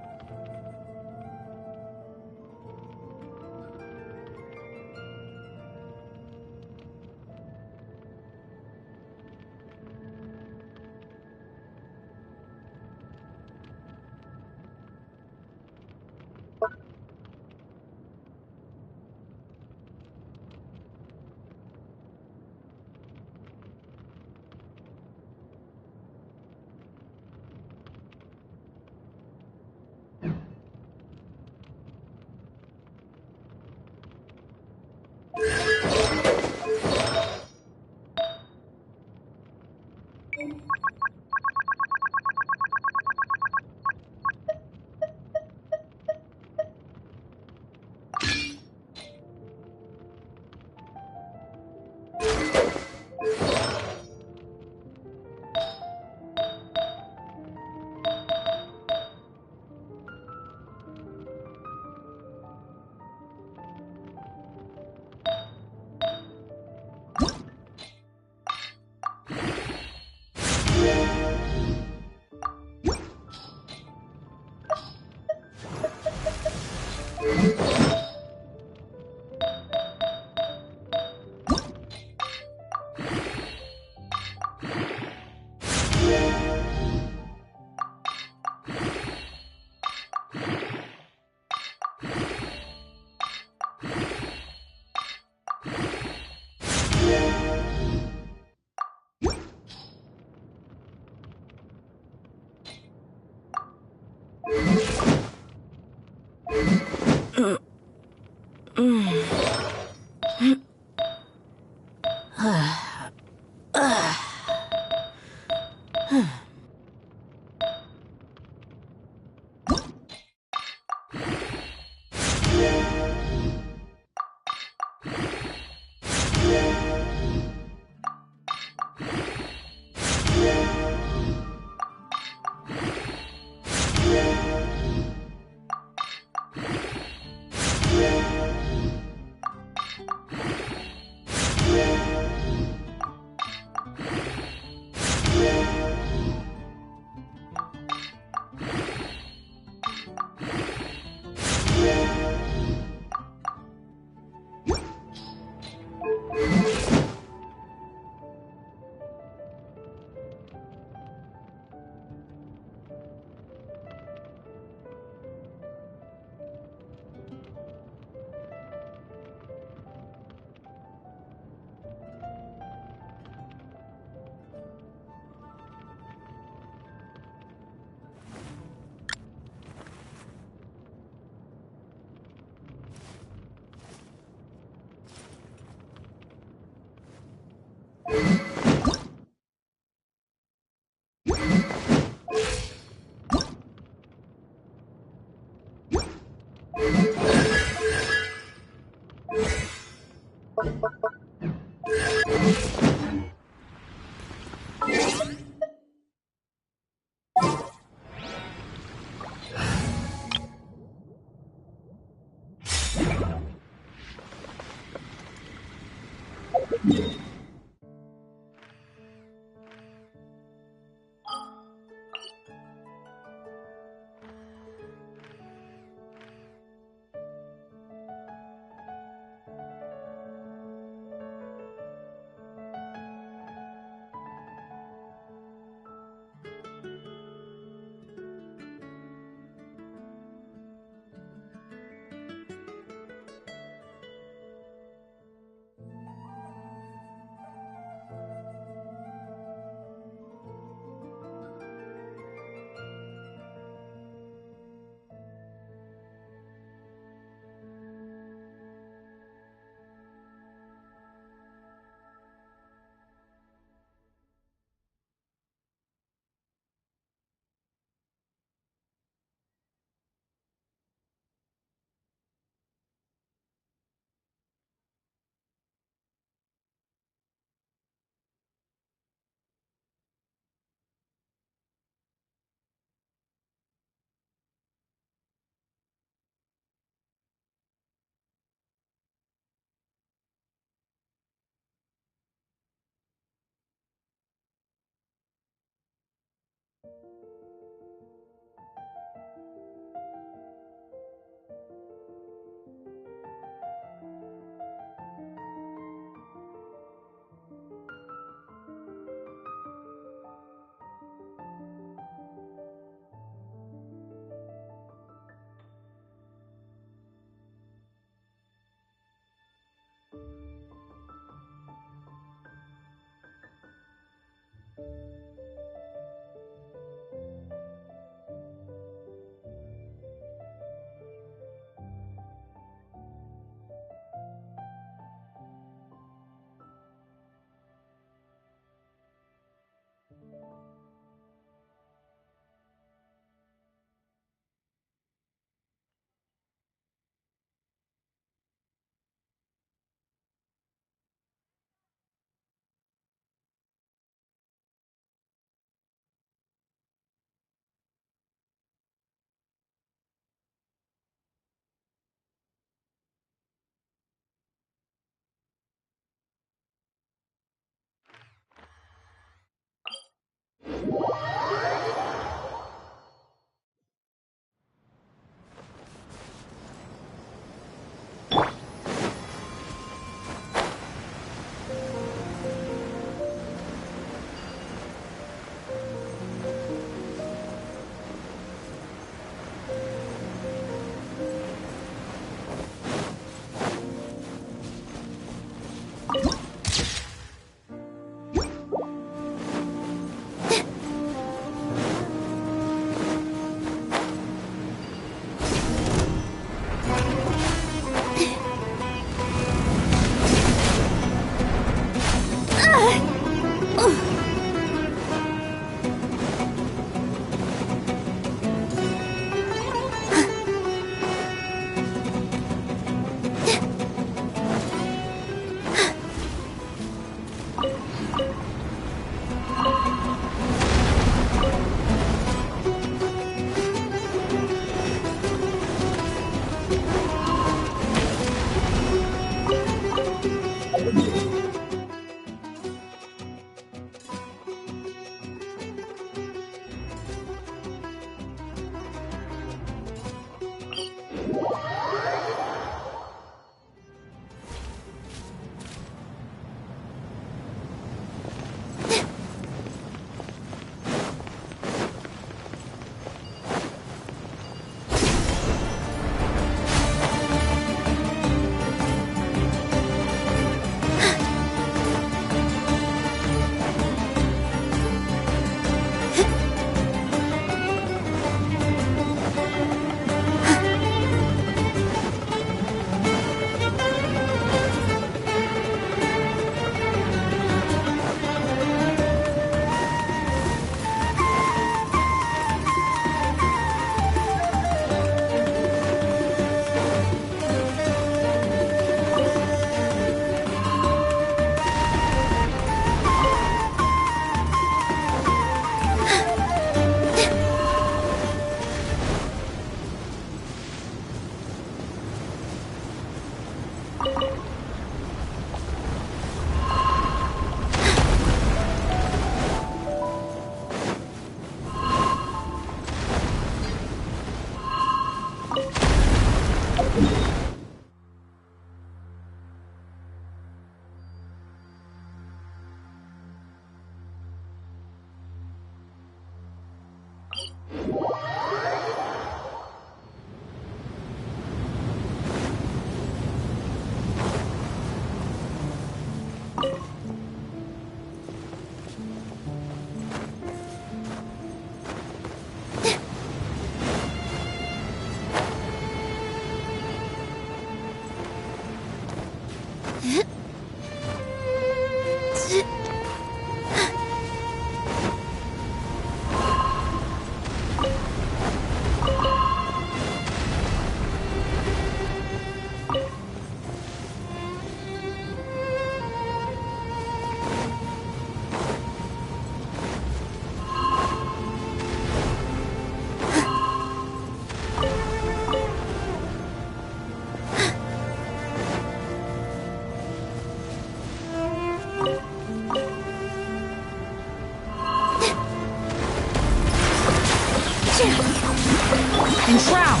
Enshroud!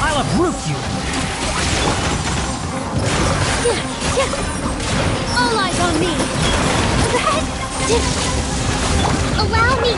I'll uproot you! All eyes on me! Allow me!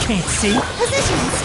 Can't see. Positions.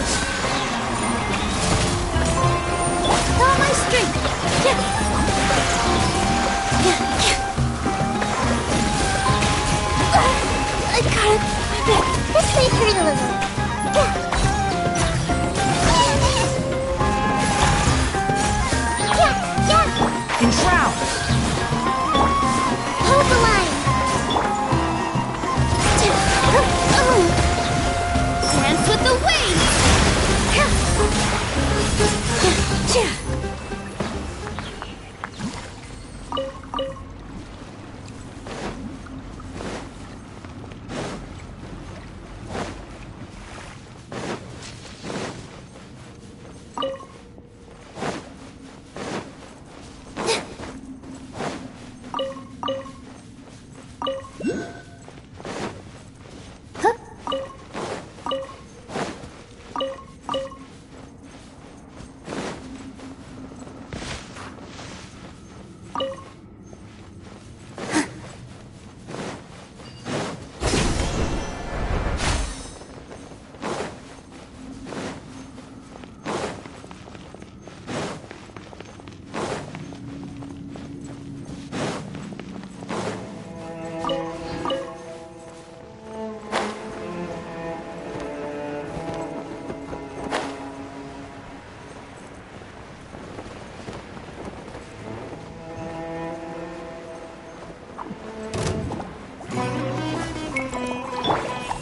forest! With all my strength! I gotta... This may hurt a little. Enshroud! Hold the line! Dance with the waves!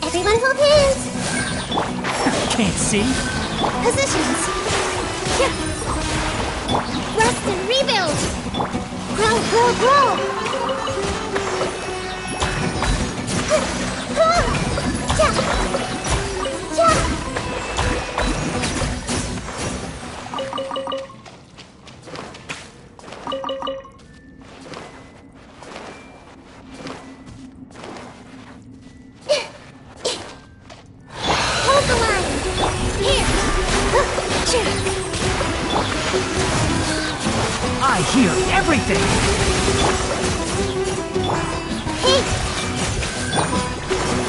Everyone hold hands! Can't see? Positions! Rest and rebuild! Grow, grow, grow! Hold the line! Here! I hear everything! Hey!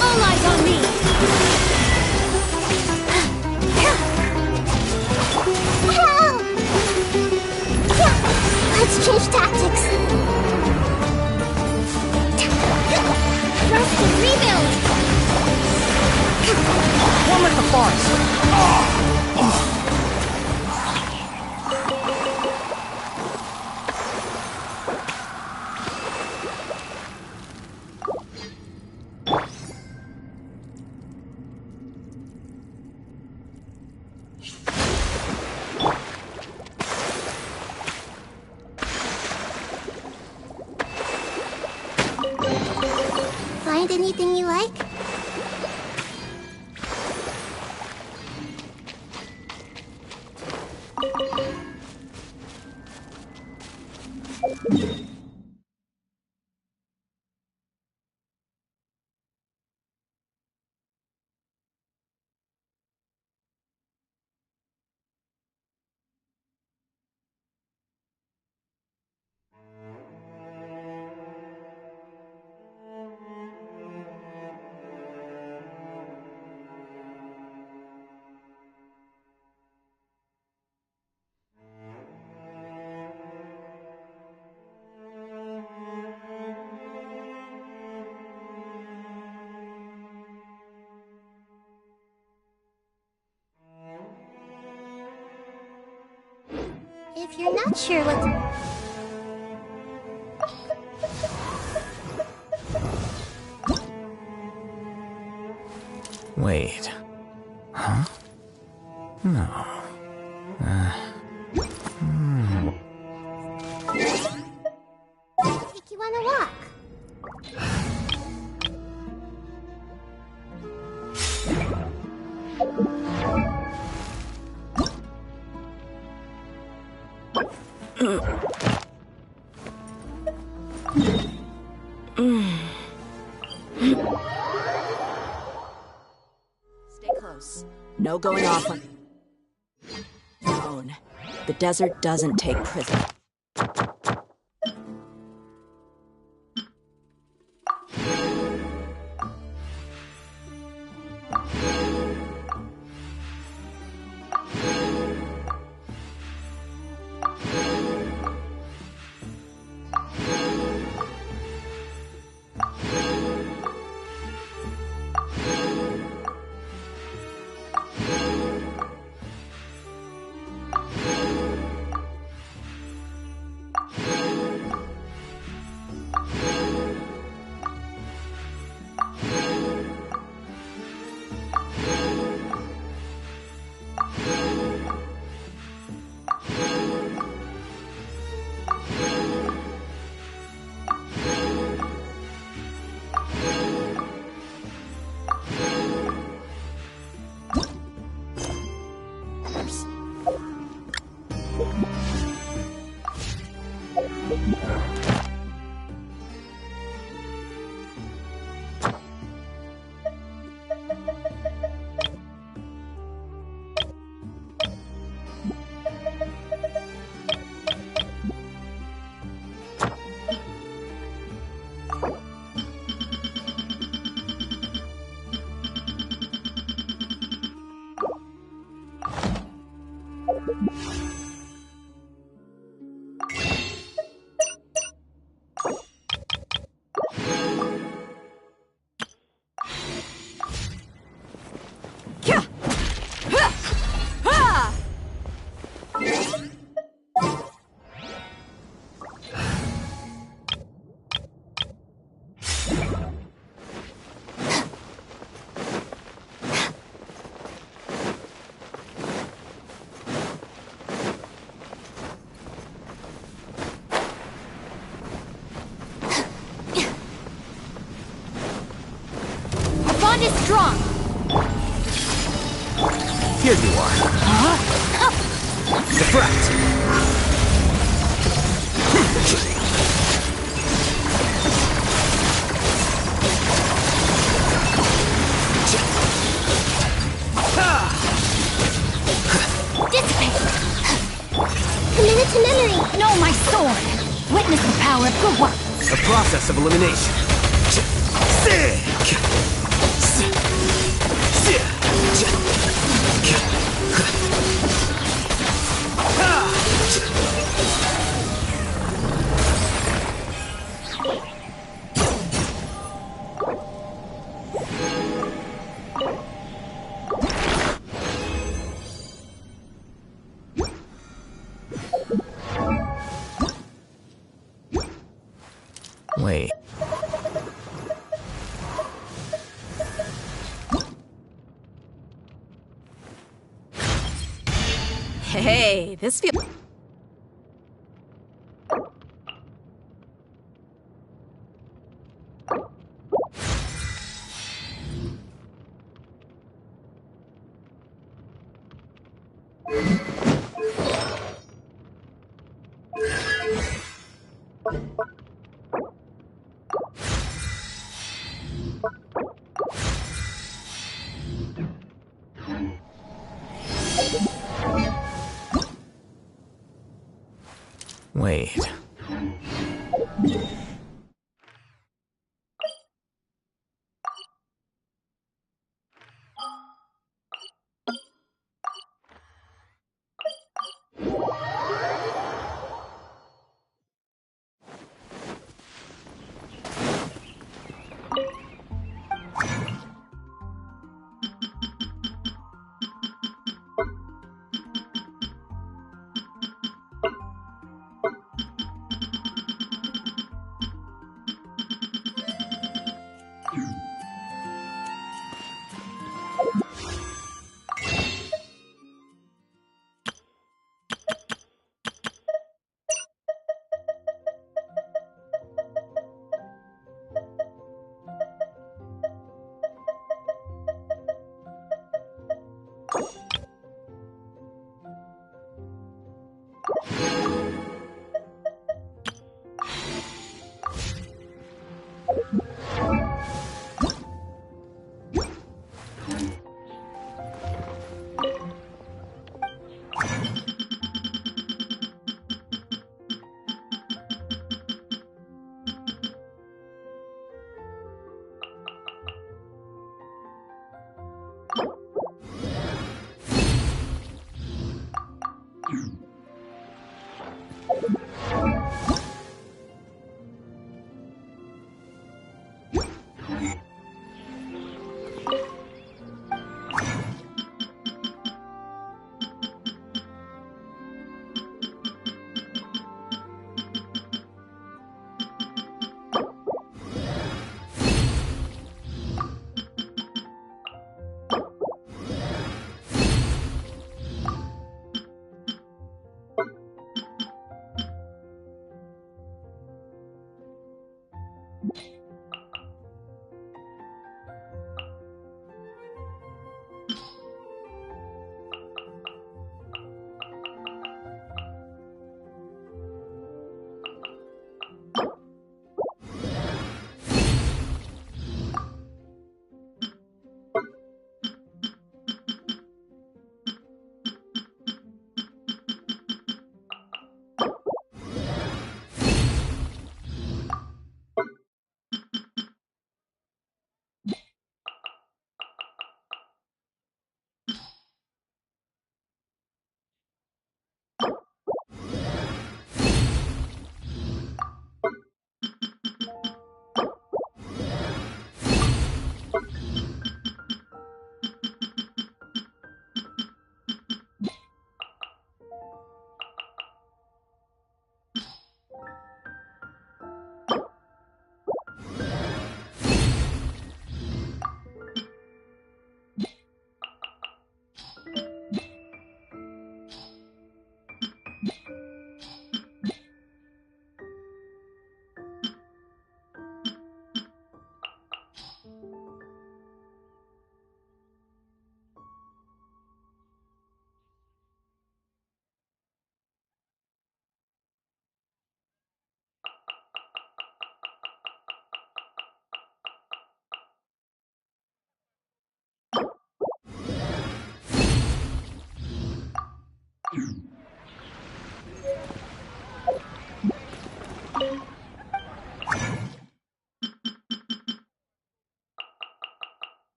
All eyes on me! Help! Let's change tactics! Rest and rebuild! One with the forest! Find anything you like? If you're not sure what to... Wait. Huh? No. Take you on a walk. Stay close. No going off on your own. The desert doesn't take prisoners. Bond is strong. Here you are. Deflect! Dissipate. Commit it to memory. No, my sword. Witness the power of good work. A process of elimination. Wait. Hey, this feels... Wait.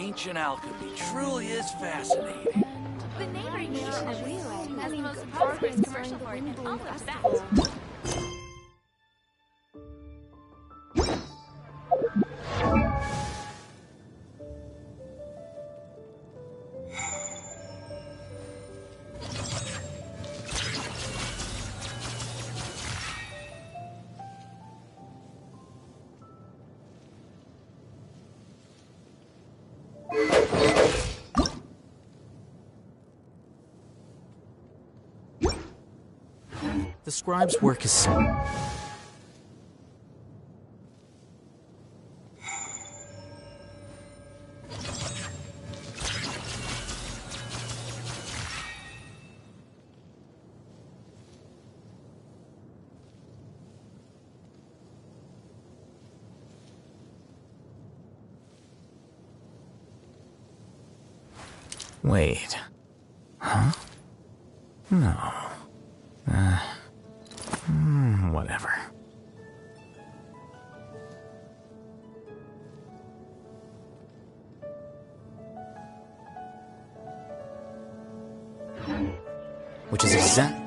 ancient alchemy truly is fascinating. The neighboring nation of Relay has the most prosperous commercial port in all of Seth. The scribe's work is... Wait. Huh? No. Whatever. Which is exact...